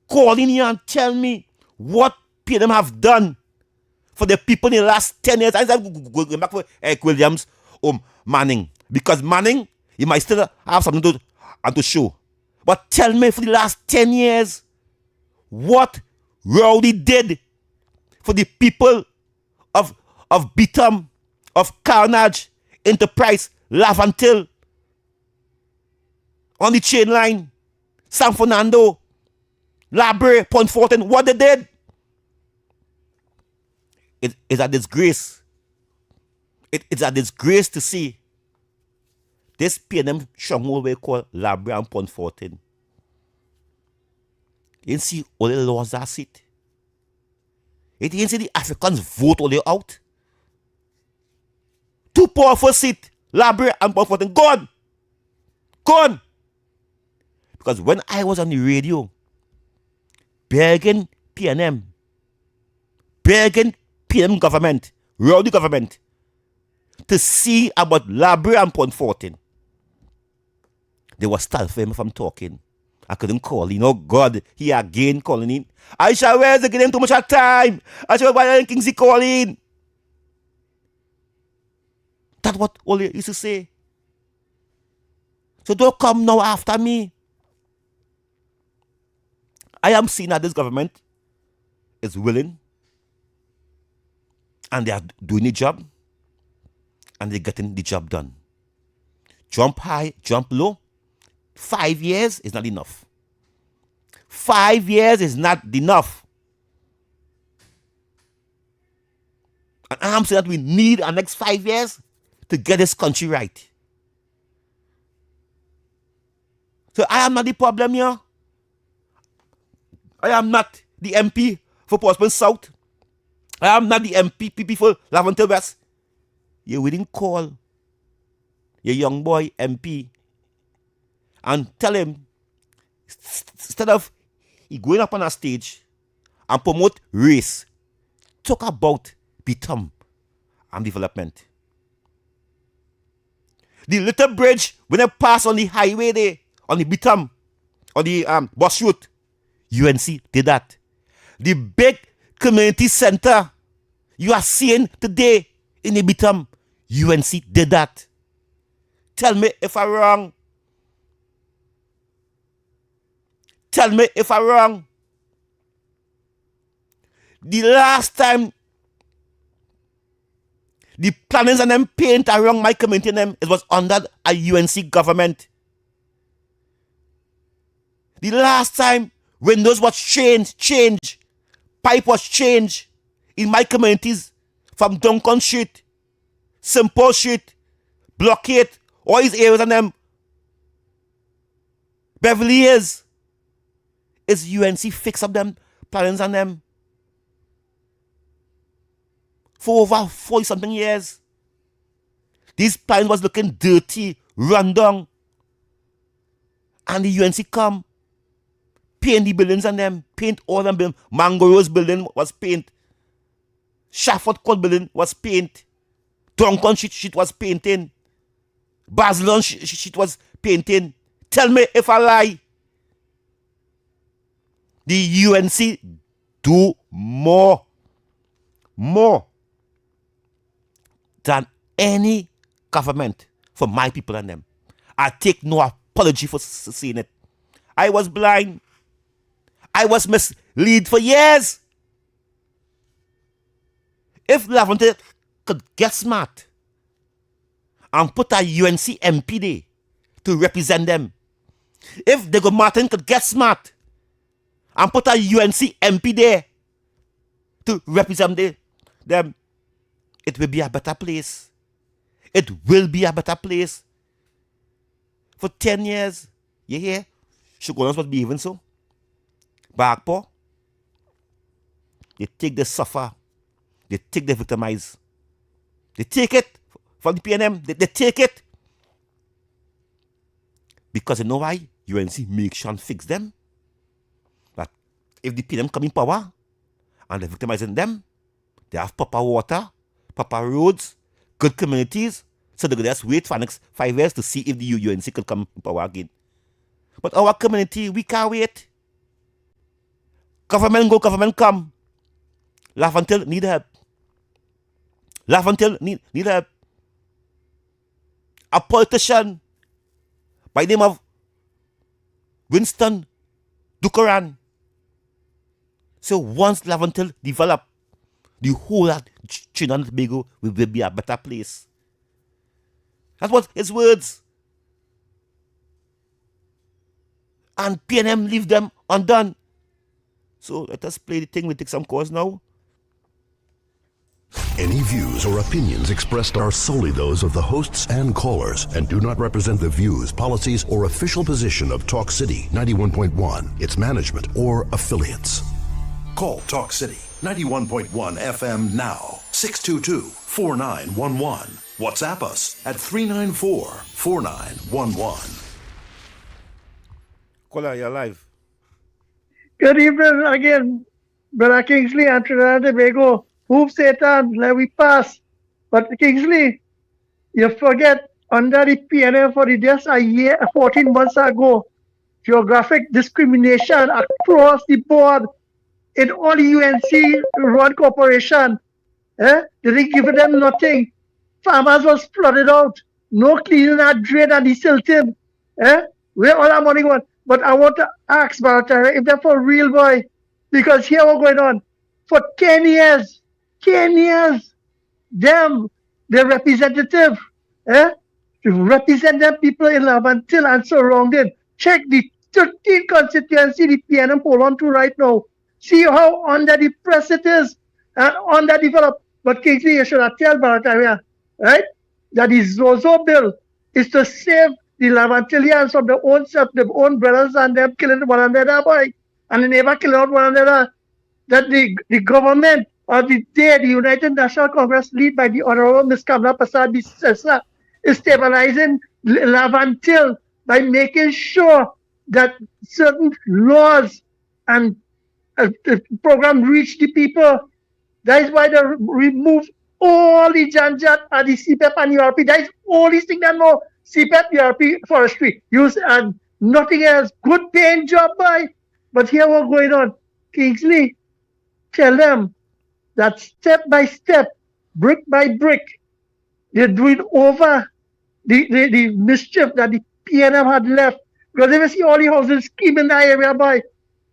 Speaker 2: Call in here and tell me what PNM have done for the people in the last 10 years. I said, going back for Eric Williams or Manning. Because Manning, you might still have something to show. But tell me for the last 10 years what Rowdy did for the people of Beetham, of Carnage, Enterprise, Laventille, on the chain line, San Fernando, Labre, Pontfortin, what they did. It is a disgrace. It's a disgrace to see this PNM stronghold we call Labre and Pontfortin. You see all the laws that it. You didn't see the Africans vote all the out. 2 powerful seats, Labre and Pontfortin, gone. Gone. Because when I was on the radio, begging PNM government, Rowdy government, to see about Labre and Pontfortin, they were stopping me from talking. I couldn't call in. Oh God, he again calling in. I shall wear the getting too much of time. I shall wear Kingsley calling. That's what all you used to say. So don't come now after me. I am seeing that this government is willing and they are doing the job and they're getting the job done. Jump high, jump low. 5 years is not enough. 5 years is not enough. And I'm saying that we need our next 5 years to get this country right. So I am not the problem here. I am not the MP for Portsmouth South. I am not the MP for Laventille West. You didn't call your young boy MP and tell him, instead of he going up on a stage and promote race, talk about Bitam and development. The little bridge, when they pass on the highway there, on the Bitam, on the bus route, UNC did that. The big community center you are seeing today in the Bitam, UNC did that. Tell me if I'm wrong. Tell me if I'm wrong. The last time the plannings and them paint around my community them, it was under a UNC government. The last time windows was changed, pipe was changed in my communities from Duncan Street, Simple Street, Blockade, all these areas and them. Beverly Hills. Is UNC fix up them plannings and them for over 40 something years. These plans was looking dirty, run down. And the UNC come, paint the buildings and them, paint all them buildings. Mango Rose building was paint. Shafford Court building was paint. Duncan Street was painting. Basilon Street was painting. Tell me if I lie. The UNC do more than any government for my people and them. I take no apology for saying it. I was blind. I was misled for years. If Lavender could get smart and put a UNC MP there to represent them, if Diego Martin could get smart and put a UNC MP there to represent them, it will be a better place. It will be a better place. For 10 years, you hear? Shogunans was behaving so. Bagpo, they take the suffer. They take the victimize. They take it from the PNM. They take it. Because you know why? UNC make sure and fix them. But if the PNM come in power and they're victimizing them, they have proper water, proper roads, good communities. So they could just wait for the next 5 years to see if the UNC could come in power again. But our community, we can't wait. Government go, government come. Laugh until need help. Laugh until need help. A politician by the name of Winston Dukaran. So once Lavantil develop, the whole of Trinidad and Tobago will be a better place. That's what his words. And PNM leave them undone. So let us play the thing. We take some calls now.
Speaker 4: Any views or opinions expressed are solely those of the hosts and callers and do not represent the views, policies, or official position of Talk City 91.1, its management, or affiliates. Call Talk City 91.1 FM now, 622-4911. WhatsApp us at 394-4911.
Speaker 2: Caller, you're live.
Speaker 9: Good evening again, Brother Kingsley and Trinidad and Tobago. Move Satan, let we pass. But Kingsley, you forget under the PNM for just a year, 14 months ago, geographic discrimination across the board in all the UNC run corporation. They didn't give them nothing. Farmers was flooded out. No cleaning and drain and the silting. Where all that money went. But I want to ask Baratara if they're for real, boy. Because here what's going on. For 10 years, them, the representative, to represent them people in Lavantil and surrounded. Check the 13th constituency the PNM hold on to right now. See how underdepressed it is and underdeveloped. But Kingsley, you should have tell Barataria, right, that the Zozo bill is to save the Lavantilians from their own self, their own brothers and them killing one another, boy. And they never kill out one another. That the government or the United National Congress lead by the Honorable Ms. Kamla Prasad is stabilizing Lavantil by making sure that certain laws and the program reach the people. That is why they remove all the janjat and the CPEP and URP. That is only thing that know CPEP, URP, forestry. Use and nothing else. Good paying job, boy. But here what's going on. Kingsley, tell them that step by step, brick by brick, they're doing over the mischief that the PNM had left. Because if you see all the housing scheme in that area, boy,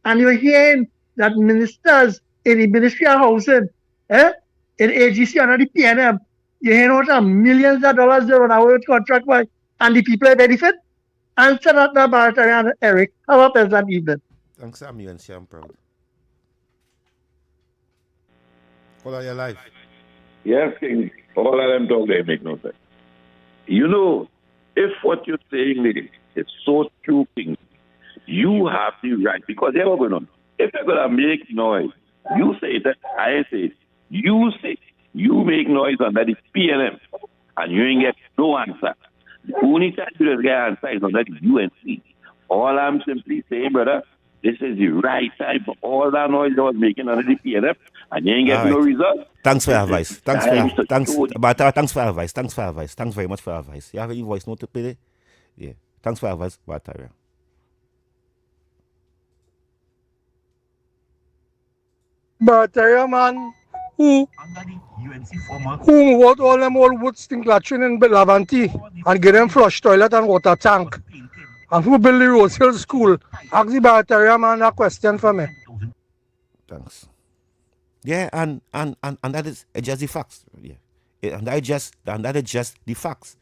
Speaker 9: and you're hearing that ministers in the Ministry of Housing, in AGC and the PNM, you're hearing what millions of dollars they run away with contract, boy, and the people benefit. Answer that now, Bartari and Eric. How about that evening?
Speaker 2: Thanks, Sam. You and I'm proud. What are your life?
Speaker 7: Yes, King. All of them talk, they make no sense. You know, if what you're saying is so true, King, you have the right, because they're going on. If they're going to make noise, you say that, I say it. You say, you make noise under the PNM, and you ain't get no answer. The only time you get answer is under the UNC. All I'm simply saying, brother, this is the right time for all that noise that was making under the PNM, and you ain't get no result.
Speaker 2: Thanks for your advice. Thanks for advice. Thanks very much for your advice. You have any voice note to play? Yeah. Thanks for your advice, Bartari.
Speaker 5: Bartari, man, who what all them old woods think latching in Belavanti and get them flush toilet and water tank. And who build the Rose Hill School? Ask the Bartari, man, that question for me.
Speaker 2: Thanks. Yeah, and that is just the facts. Yeah. And that is just the facts.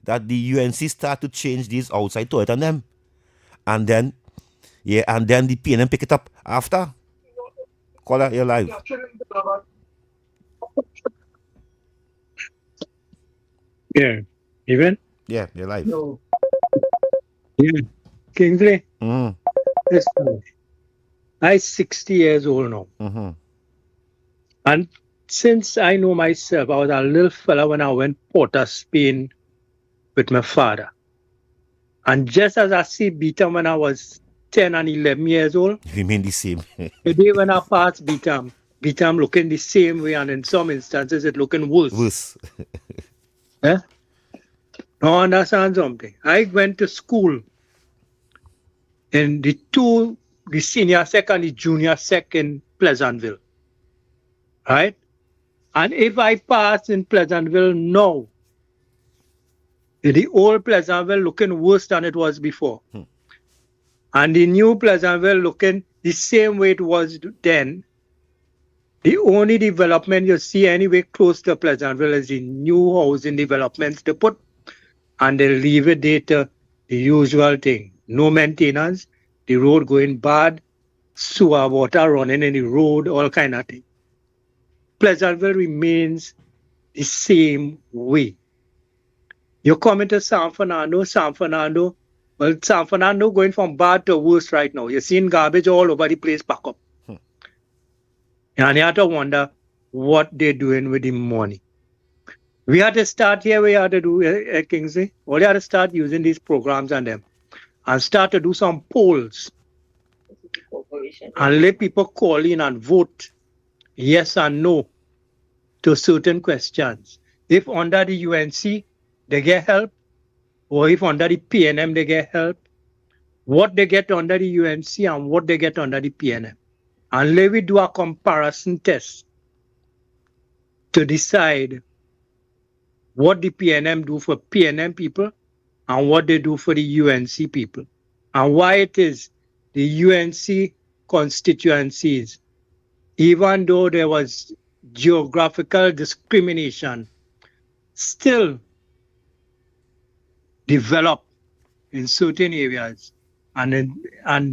Speaker 2: That the UNC start to change these outside toilet on them. And then the PNM pick it up after. Call out your live.
Speaker 5: Yeah. Even?
Speaker 2: Yeah, you're live.
Speaker 5: No. Yeah. Kingsley? Listen, I'm 60 years old now.
Speaker 2: Mm-hmm.
Speaker 5: And since I know myself, I was a little fella when I went Porta, Spain with my father. And just as I see Beatam when I was 10 and 11 years old.
Speaker 2: You mean the same?
Speaker 5: The day when I passed Beatam looking the same way, and in some instances it looking worse.
Speaker 2: Worse.
Speaker 5: Yeah? Now understand something. I went to school in the senior sec and the junior sec in Pleasantville. Right? And if I pass in Pleasantville now, the old Pleasantville looking worse than it was before. And the new Pleasantville looking the same way it was then. The only development you see anywhere close to Pleasantville is the new housing developments they put, and they leave it there to the usual thing. No maintenance, the road going bad, sewer water running in the road, all kind of thing. Pleasantville remains the same way. You come into San Fernando, well, San Fernando going from bad to worse right now. You're seeing garbage all over the place back up. And you have to wonder what they're doing with the money. We had to start here, we had to do, Kingsley. We had to start using these programs and them. And start to do some polls. And let people call in and vote yes and no to certain questions. If under the UNC, they get help, or if under the PNM, they get help, what they get under the UNC and what they get under the PNM. And let me do a comparison test to decide what the PNM do for PNM people and what they do for the UNC people. And why it is the UNC constituencies, even though there was geographical discrimination, still develop in certain areas, and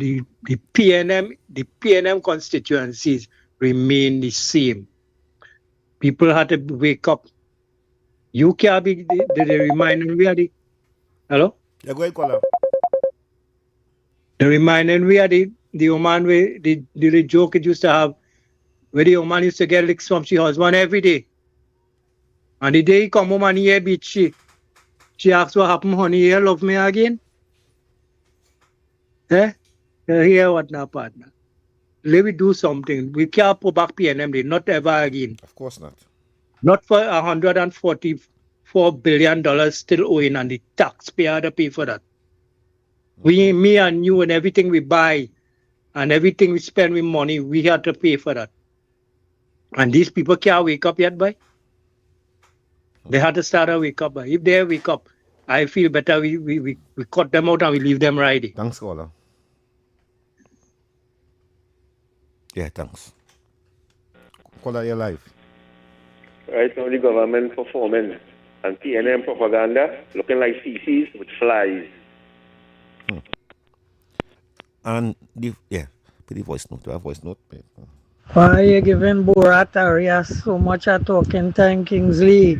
Speaker 5: the PNM constituencies remain the same. People had to wake up. You can't be the reminding we are the hello?
Speaker 2: Yeah, go ahead, caller.
Speaker 5: The reminding we are the woman where the joke it used to have where the woman used to get licks from she husband every day. And the day he come home and he beat she asks what happened, honey, you love me again? Eh? You hear what now, partner? Let me do something. We can't put back PNM, not ever again.
Speaker 2: Of course not.
Speaker 5: Not for $144 billion still owing, and the taxpayer to pay for that. Me and you and everything we buy and everything we spend with money, we have to pay for that. And these people can't wake up yet, boy. They had to start to wake up, boy. If they wake up, I feel better we cut them out and we leave them riding.
Speaker 2: Thanks, caller. Yeah, thanks. Caller, your life.
Speaker 6: Right now, the government performing and PNM propaganda looking like feces with flies.
Speaker 2: And put the voice note. Do I have voice note?
Speaker 11: Why you giving Borat area so much a talking time, Kingsley?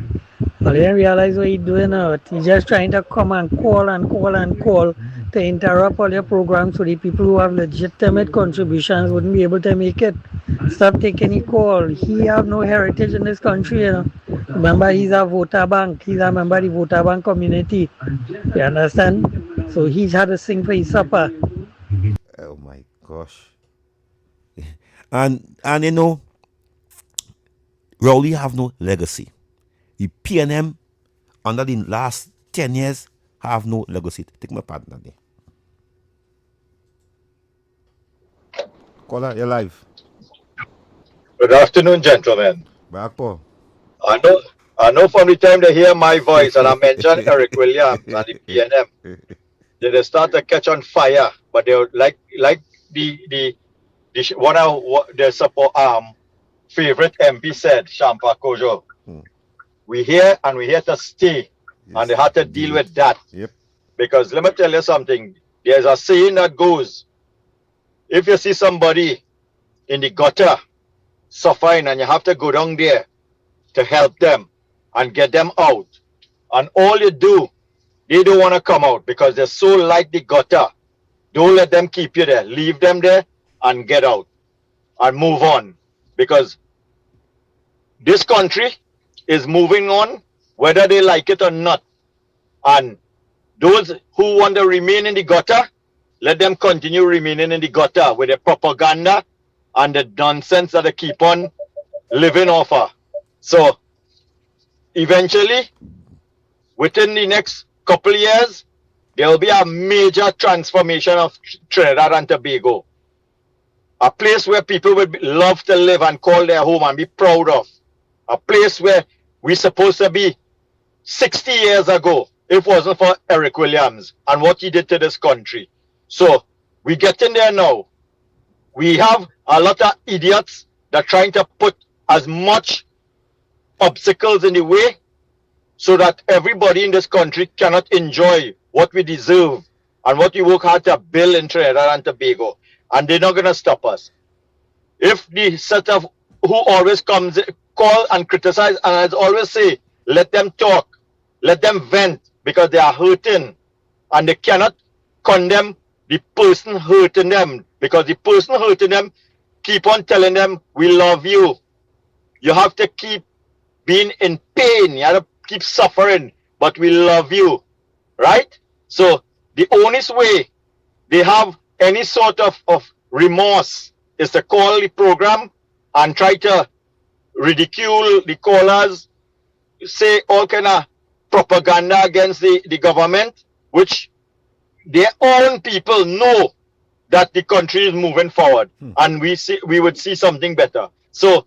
Speaker 11: I didn't realize what he's doing out. He's just trying to come and call to interrupt all your programs so the people who have legitimate contributions wouldn't be able to make it. Stop taking any call. He have no heritage in this country, you know. Remember, he's a voter bank. He's a member of the voter bank community. You understand? So he's had to sing for his supper.
Speaker 2: Oh my gosh. And you know, Rowley have no legacy. The PNM under the last 10 years have no legacy. Take my partner there. Caller, you're live.
Speaker 8: Good afternoon, gentlemen.
Speaker 2: Back, Paul.
Speaker 8: I know from the time they hear my voice and I mention Eric Williams and the PNM, they start to catch on fire. But they like the one of their support favorite MP said, Shampa Kojo. We here and we here to stay, and they had to deal with that.
Speaker 2: Yep.
Speaker 8: Because let me tell you something. There's a saying that goes, if you see somebody in the gutter suffering and you have to go down there to help them and get them out, and all you do, they don't want to come out because they're so like the gutter. Don't let them keep you there. Leave them there and get out and move on, because this country is moving on whether they like it or not. And those who want to remain in the gutter, let them continue remaining in the gutter with the propaganda and the nonsense that they keep on living off of. So eventually, within the next couple of years, there will be a major transformation of Trinidad and Tobago. A place where people would love to live and call their home and be proud of. A place where we're supposed to be 60 years ago if it wasn't for Eric Williams and what he did to this country. So we get in there now. We have a lot of idiots that are trying to put as much obstacles in the way so that everybody in this country cannot enjoy what we deserve and what we work hard to build in Trinidad and Tobago. And they're not going to stop us. If the set of who always comes, call and criticize, and I always say, let them talk, let them vent, because they are hurting, and they cannot condemn the person hurting them, because the person hurting them keep on telling them, we love you. You have to keep being in pain, you have to keep suffering, but we love you, right? So the only way they have any sort of remorse is to call the program and try to ridicule the callers, say all kind of propaganda against the government, which their own people know that the country is moving forward, and we would see something better. So,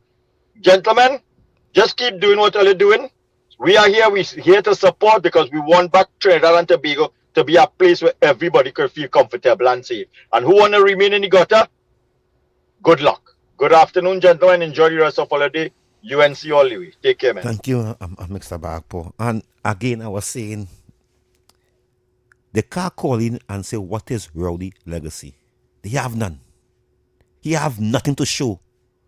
Speaker 8: gentlemen, just keep doing what you're doing. We are here. We're here to support because we want back Trinidad and Tobago to be a place where everybody could feel comfortable and safe. And who want to remain in the gutter, good luck. Good afternoon, gentlemen. Enjoy the rest of holiday. UNC all the way. Take care, man.
Speaker 2: Thank you, Mr. Bagpo. And again, I was saying, they can't call in and say, what is Rowdy legacy? They have none. He have nothing to show.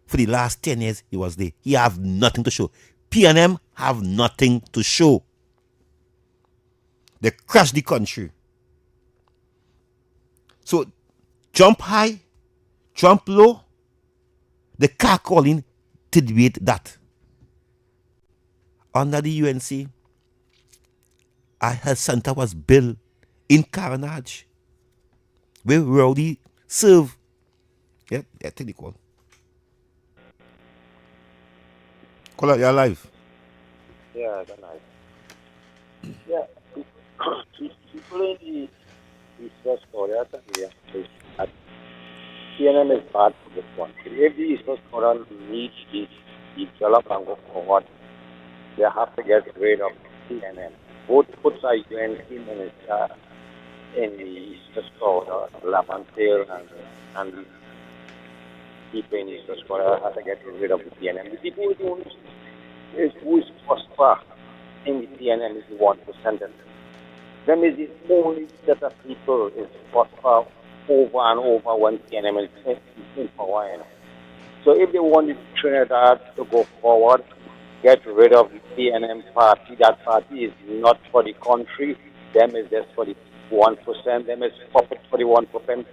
Speaker 2: For the last 10 years, he was there. He have nothing to show. PNM have nothing to show. They crashed the country. So, jump high, jump low. They can't call in to debate that. Under the UNC, a health center was built in Carnage We already serve. Yeah, take the call. Call out, you're live.
Speaker 13: Yeah, that's nice. Yeah, people in the East West Korea, PNM is bad for this one. If the East West Korea needs to develop and go forward, they have to get rid of PNM. Both are UNC minister in the East West Korea, Lamantil and people in the East West Korea have to get rid of the PNM. The people who is prosper in the PNM is the 1%. Them is the only set of people is prosper over and over when PNM is in power. So if they want Trinidad to go forward, get rid of the PNM party, that party is not for the country, them is just for the 1%, them is puppet for the 1%,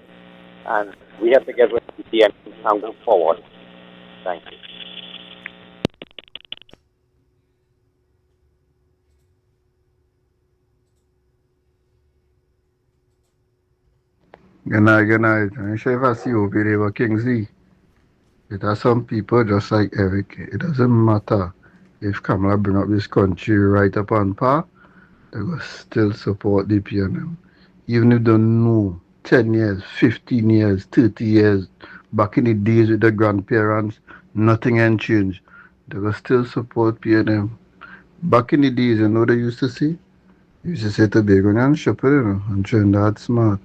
Speaker 13: and we have to get rid of the PNM and go forward. Thank you.
Speaker 14: Good night. I'm sure if I see over there with Kingsley, it has some people just like Eric. It doesn't matter if Kamala bring up this country right up on par, they will still support the PNM. Even if they don't know 10 years, 15 years, 30 years, back in the days with the grandparents, nothing had changed. They will still support PNM. Back in the days, you know they used to say? They used to say Tobago and Shepherd, and Trinidad smart.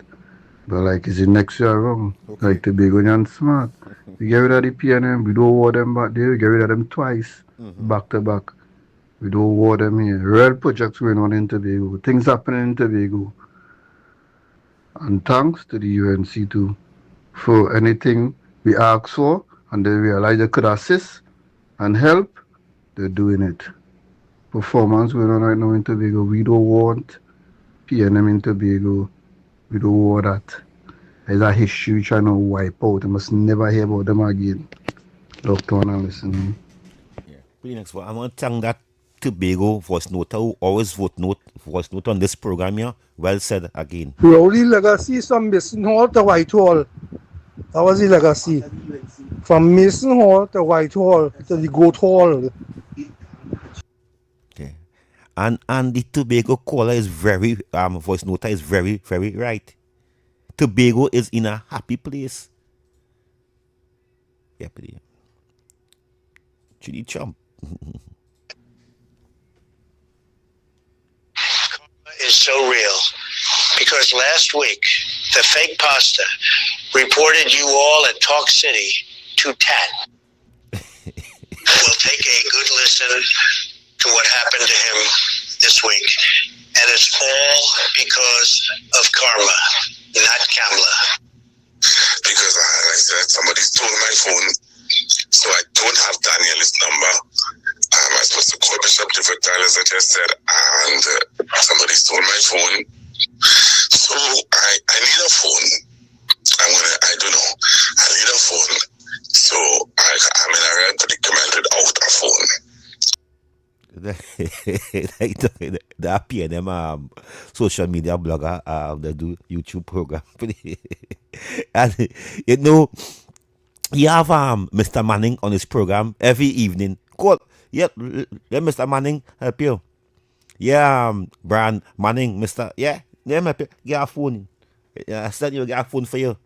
Speaker 14: But like, is it next year wrong? Okay. Like Tobago and smart. We get rid of the PNM, we don't award them back there, we get rid of them twice, back to back. We don't award them here. Real projects going on in Tobago, things happening in Tobago. And thanks to the UNC too for anything we ask for and they realize they could assist and help, they're doing it. Performance going on right now in Tobago, we don't want PNM in Tobago. We don't want that. There's a history trying to wipe out. You must never hear about them again. Doctor, and listening.
Speaker 2: Yeah. Pretty next one. I want to thank that Tobago voice note who always voice note on this program here. Well said again.
Speaker 9: Rowley legacy from Mason Hall to Whitehall. That was the legacy. From Mason Hall to Whitehall to the Goat Hall.
Speaker 2: And the Tobago caller is very voice noter is very, very right. Tobago is in a happy place. Yeah, pretty. Chili chump.
Speaker 23: Is so real because last week the fake pasta reported you all at Talk City to Tat. We'll take a good listen to what happened to him this week, and it's all because of karma, not Kamala.
Speaker 24: Because like I said, somebody stole my phone, so I don't have Daniel's number. I'm supposed to call Bishop different times, as I just said, and somebody stole my phone. So I need a phone. I don't know. I need a phone. So I'm in a real predicament without a phone.
Speaker 2: The PNM social media blogger that do YouTube program. And you know, you have Mr. Manning on his program every evening. Call, yeah, Mr. Manning help you. Yeah, Brian Manning, Mr. Yeah, help you. Get a phone. I said you get a phone for you.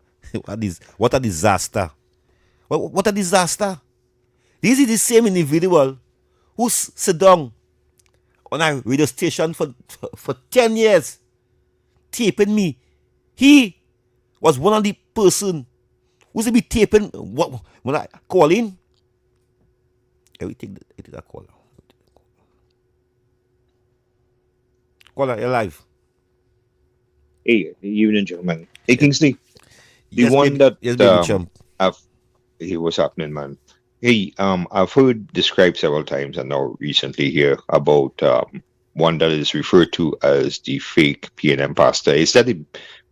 Speaker 2: What a disaster. What a disaster. This is the same individual who sit down on a radio station for 10 years taping me. He was one of the person who's to be taping when I call in. Yeah, we take that call. Caller, you're live.
Speaker 25: Hey, evening, gentlemen. Hey, Kingsley. The
Speaker 2: Yes,
Speaker 25: one
Speaker 2: baby.
Speaker 25: that
Speaker 2: Yes, baby chum.
Speaker 25: what's happening, man? Hey, I've heard described several times and now recently here about one that is referred to as the fake PNM pastor. Is that the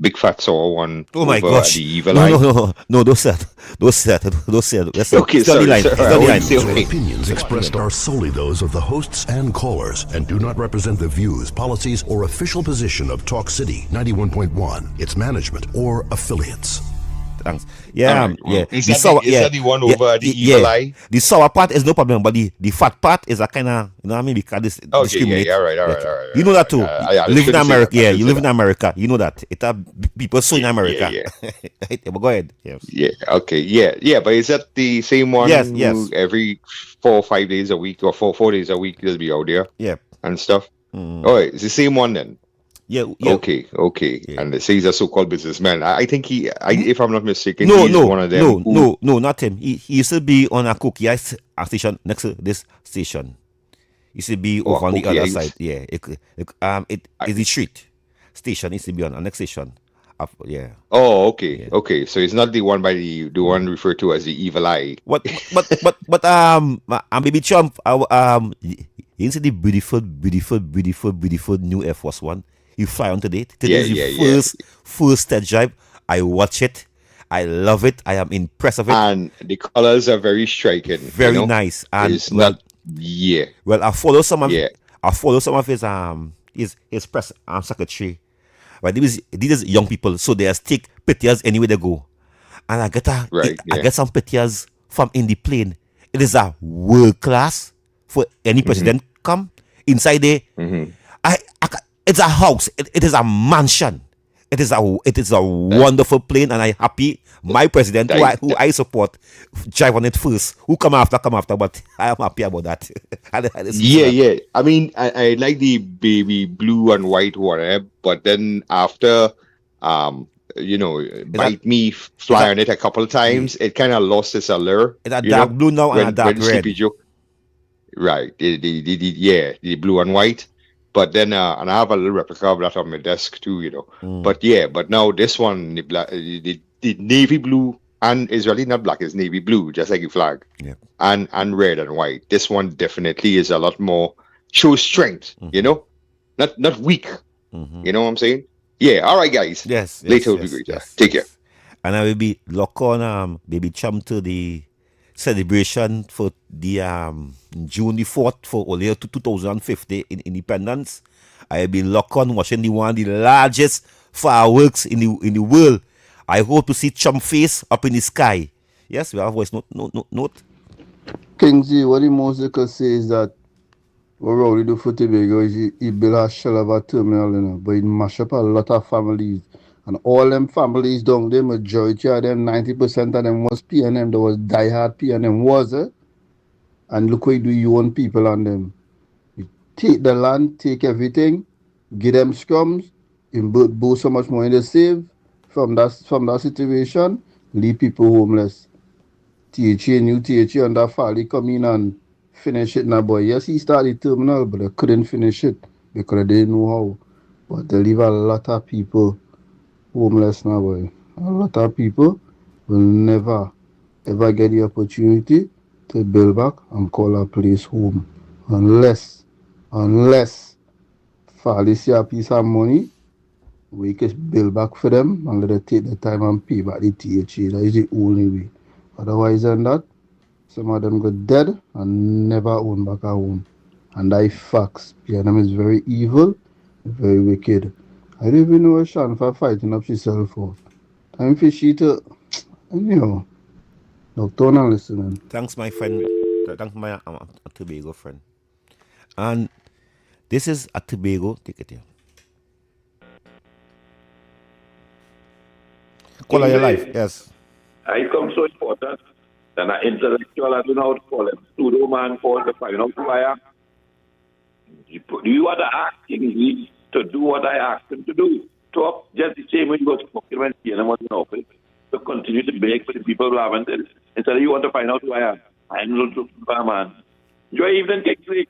Speaker 25: big fat sour one
Speaker 2: Oh my
Speaker 25: over
Speaker 2: gosh.
Speaker 25: the evil
Speaker 2: No,
Speaker 25: eye?
Speaker 2: no, don't say that. Don't say that. Don't say that. Let's
Speaker 25: Okay,
Speaker 2: stay on the
Speaker 25: sorry,
Speaker 2: line.
Speaker 25: sorry,
Speaker 2: Stay
Speaker 25: I
Speaker 2: on the
Speaker 25: won't
Speaker 2: line.
Speaker 25: say
Speaker 4: The
Speaker 25: okay.
Speaker 4: opinions expressed are solely those of the hosts and callers and do not represent the views, policies, or official position of Talk City 91.1, its management, or affiliates.
Speaker 2: Thanks. Yeah,
Speaker 25: Alright, well,
Speaker 2: yeah.
Speaker 25: is
Speaker 2: The
Speaker 25: that
Speaker 2: sour,
Speaker 25: the- is that the one
Speaker 2: yeah,
Speaker 25: over the
Speaker 2: yeah.
Speaker 25: evil eye?
Speaker 2: The sour part is no problem, but the fat part is a kind of, you know what I mean? Because this
Speaker 25: Okay,
Speaker 2: discriminate.
Speaker 25: yeah, all right.
Speaker 2: You know that too.
Speaker 25: I
Speaker 2: You live in
Speaker 25: shouldn't say
Speaker 2: America.
Speaker 25: that. I
Speaker 2: Yeah,
Speaker 25: shouldn't
Speaker 2: you
Speaker 25: say
Speaker 2: live in
Speaker 25: that.
Speaker 2: America. You know that. It have people so in America.
Speaker 25: Yeah.
Speaker 2: Right, but go ahead. Yes.
Speaker 25: Yeah, okay, yeah. But is that the same one?
Speaker 2: Yes,
Speaker 25: who
Speaker 2: yes.
Speaker 25: Every 4 or 5 days a week, or 4 days a week, they'll be out there.
Speaker 2: Yeah.
Speaker 25: And stuff.
Speaker 2: Mm.
Speaker 25: All right, it's the same one then.
Speaker 2: Yeah.
Speaker 25: Okay. And they say he's a so-called businessman. I think if I'm not mistaken,
Speaker 2: No,
Speaker 25: he's
Speaker 2: no,
Speaker 25: one of them.
Speaker 2: no, not him. He used to be on a cookie ice station next to this station. He used to be over on the
Speaker 25: Cookie
Speaker 2: other
Speaker 25: Ice?
Speaker 2: side. Yeah, it is the street station. It used to be on the next station. Yeah.
Speaker 25: Oh, okay, okay. So it's not the one by the one referred to as the evil eye.
Speaker 2: But baby Trump, you see the beautiful new Air Force One. You fly on today. Today is the first test drive. I watch it. I love it. I am impressed of it.
Speaker 25: And the colors are very striking.
Speaker 2: Very nice. And
Speaker 25: it's not. Yeah.
Speaker 2: Well, I follow some of his press secretary. But these young people, so they just take pictures anywhere they go. And I get some pictures from in the plane. It is a world class for any president come inside there. It's a house. It is a mansion. It is a wonderful plane, and I happy my president who I support drive on it first. Who come after, but I am happy about that.
Speaker 25: Yeah. I mean, I like the baby blue and white one, but then after, Bite Me fly on it a couple of times, it kind of lost its allure.
Speaker 2: It's a dark blue now and a dark red.
Speaker 25: Sleepy Joe, right? The blue and white. But then, and I have a little replica of that on my desk too, But now this one, the navy blue, and is really not black, it's navy blue, just like your flag.
Speaker 2: Yeah.
Speaker 25: And red and white. This one definitely is a lot more, shows strength, not weak. You know what I'm saying? Yeah, all right, guys.
Speaker 2: Yes.
Speaker 25: Later will be great. Take care.
Speaker 2: And I will be lock on baby chum to the celebration for the June the 4th for only 2050 in independence. I will be locked on watching the one of the largest fireworks in the world. I hope to see Chum face up in the sky. Yes, we have voice note.
Speaker 14: Kingsley, what the most they could say is that what Rowley do for Tobago is he build a shell of a terminal, but he mash up a lot of families. And all them families down there, majority of them, 90% of them was PNM. There was diehard PNM, was it? And look what you own people on them. You take the land, take everything, give them scrums, boost so much money they save from that situation, leave people homeless. New THA and that Farley come in and finish it now, boy. Yes, he started terminal, but they couldn't finish it because they didn't know how. But they leave a lot of people homeless now, boy. A lot of people will never ever get the opportunity to build back and call a place home unless Farley see a piece of money we can build back for them and let them take the time and pay back the THA. That is the only way. Otherwise than that, some of them go dead and never own back a home. And that is facts. PNM is very evil, very wicked. I don't even know what Sean for fighting up herself for. Time for she to, Doctor and listening.
Speaker 2: Thanks, my friend. Thanks, my Tobago friend. And this is a Tobago ticket here. Call your life, yes.
Speaker 6: I come so important. And an intellectual, I don't know how to call him, pseudo man called to find out who I am. You are the asking to do what I asked him to do. Talk just the same way you go to fucking when I'm in office. To continue to beg for the people who haven't. Instead of you want to find out who I am. I'm not a man. Enjoy evening, Kingsley.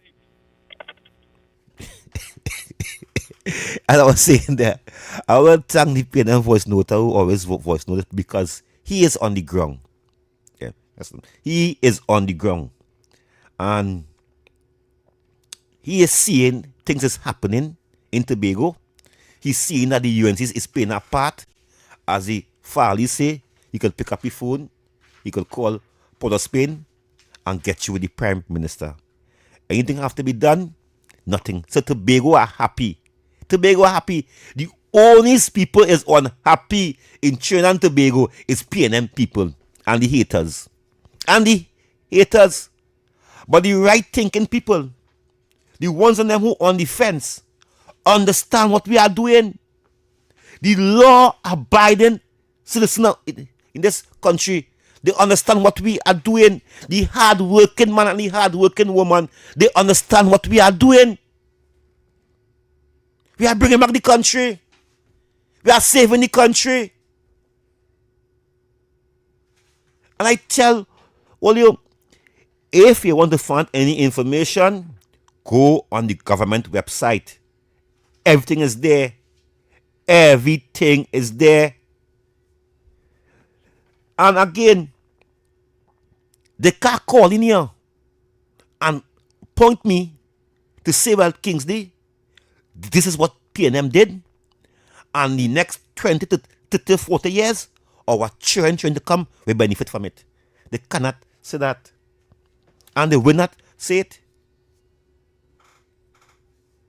Speaker 2: As I was saying that, I will thank the PNM voice noter who always voice note because he is on the ground. Yeah, he is on the ground. And he is seeing things is happening in Tobago. He's seeing that the UNC is playing a part. As the Farley say, he can pick up your phone, he can call Port of Spain and get you with the Prime Minister. Anything have to be done? Nothing. So Tobago are happy. Tobago are happy. The only people is unhappy in Trinidad and Tobago is PNM people and the haters. And the haters. But the right thinking people, the ones of them who on the fence, understand what we are doing. The law-abiding citizens in this country, they understand what we are doing. The hard-working man and the hard-working woman, they understand what we are doing. We are bringing back the country. We are saving the country. And I tell all you, if you want to find any information, go on the government website. Everything is there. Everything is there. And again, they can't call in here and point me to say, well, Kingsley, this is what PNM did. And the next 20 to 30, 40 years, our children trying to come will benefit from it. They cannot say that. And they will not say it.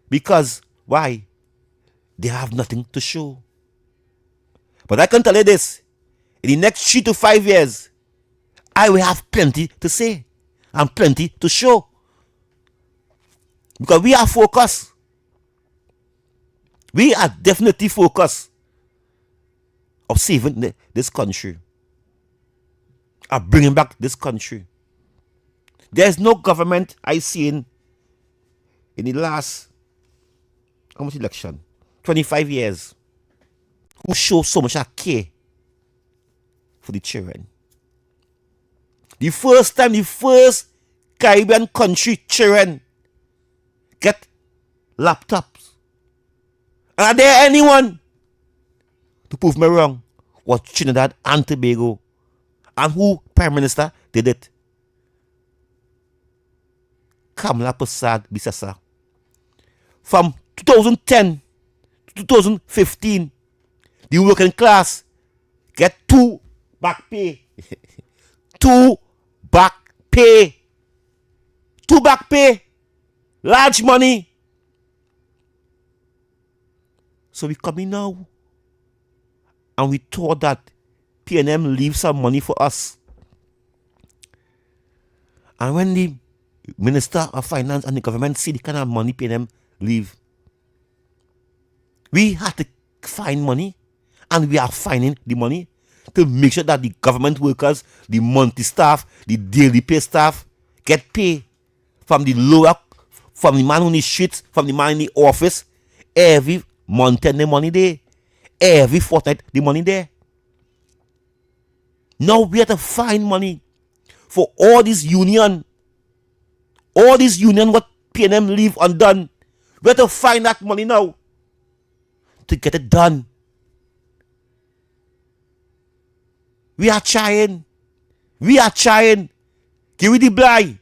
Speaker 2: Because, why? They have nothing to show. But I can tell you this, in the next 3 to 5 years, I will have plenty to say and plenty to show. Because we are focused. We are definitely focused of saving this country, of bringing back this country. There's no government I seen in the last, how much election? 25 years, who show so much care for the children. The first time, the first Caribbean country children get laptops. And are there anyone to prove me wrong? Was Trinidad and Tobago. And who Prime Minister did it? Kamala Prasad Bisasa. From 2010 to 2015, the working class get 2 back pay. 2 back pay. 2 back pay. Large money. So we come in now. And we thought that PNM leave some money for us. And when the Minister of Finance and the government see the kind of money PNM leave, we had to find money, and we are finding the money to make sure that the government workers, the monthly staff, the daily pay staff get paid from the lower, from the man on the streets, from the man in the office. Every month and the money there. Every fortnight the money there. Now we have to find money for all this union. All this union what PNM leave undone. We have to find that money now to get it done. We are trying. We are trying. Give me the blind.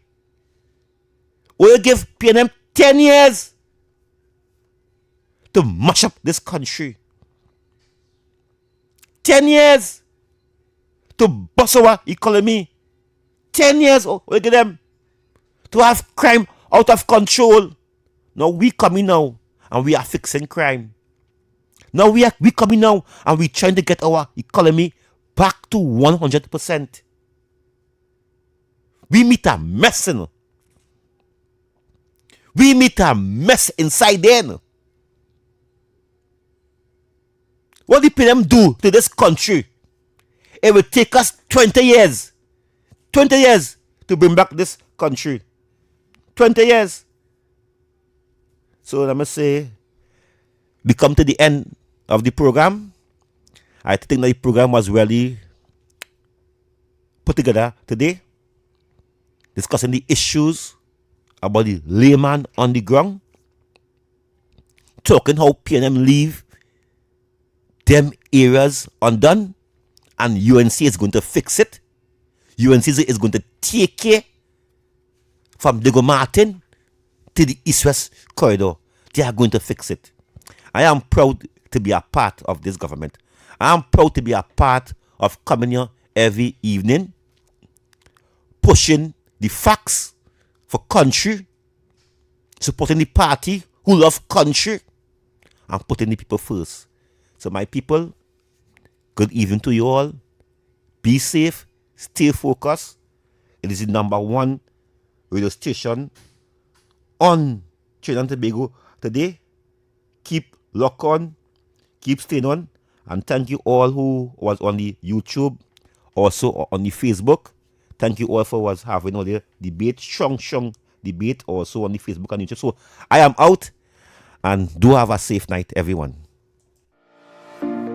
Speaker 2: We'll give PNM 10 years to mash up this country. 10 years to bust our economy. 10 years we'll give them to have crime out of control. Now we coming now and we are fixing crime. Now we coming now and we trying to get our economy back to 100%. We meet a mess. We meet a mess inside there. What did PNM do to this country? It will take us 20 years. 20 years to bring back this country. 20 years. So let me say, we come to the end of the program. I think that the program was really put together today, discussing the issues about the layman on the ground, talking how PNM leave them areas undone, and UNC is going to fix it. UNC is going to take care from Diego Martin to the east-west corridor. They are going to fix it. I am proud to be a part of this government. I am proud to be a part of coming here every evening, pushing the facts for country, supporting the party who love country, and putting the people first. So my people, good evening to you all. Be safe, stay focused. It is the #1 radio station on Trinidad and Tobago today. Keep lock on, keep staying on, and thank you all who was on the YouTube, also on the Facebook. Thank you all for was having all the debate, strong debate, also on the Facebook and YouTube. So I am out, and do have a safe night, everyone.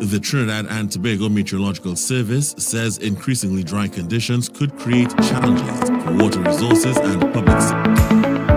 Speaker 10: The Trinidad and Tobago Meteorological Service says increasingly dry conditions could create challenges for water resources and public safety.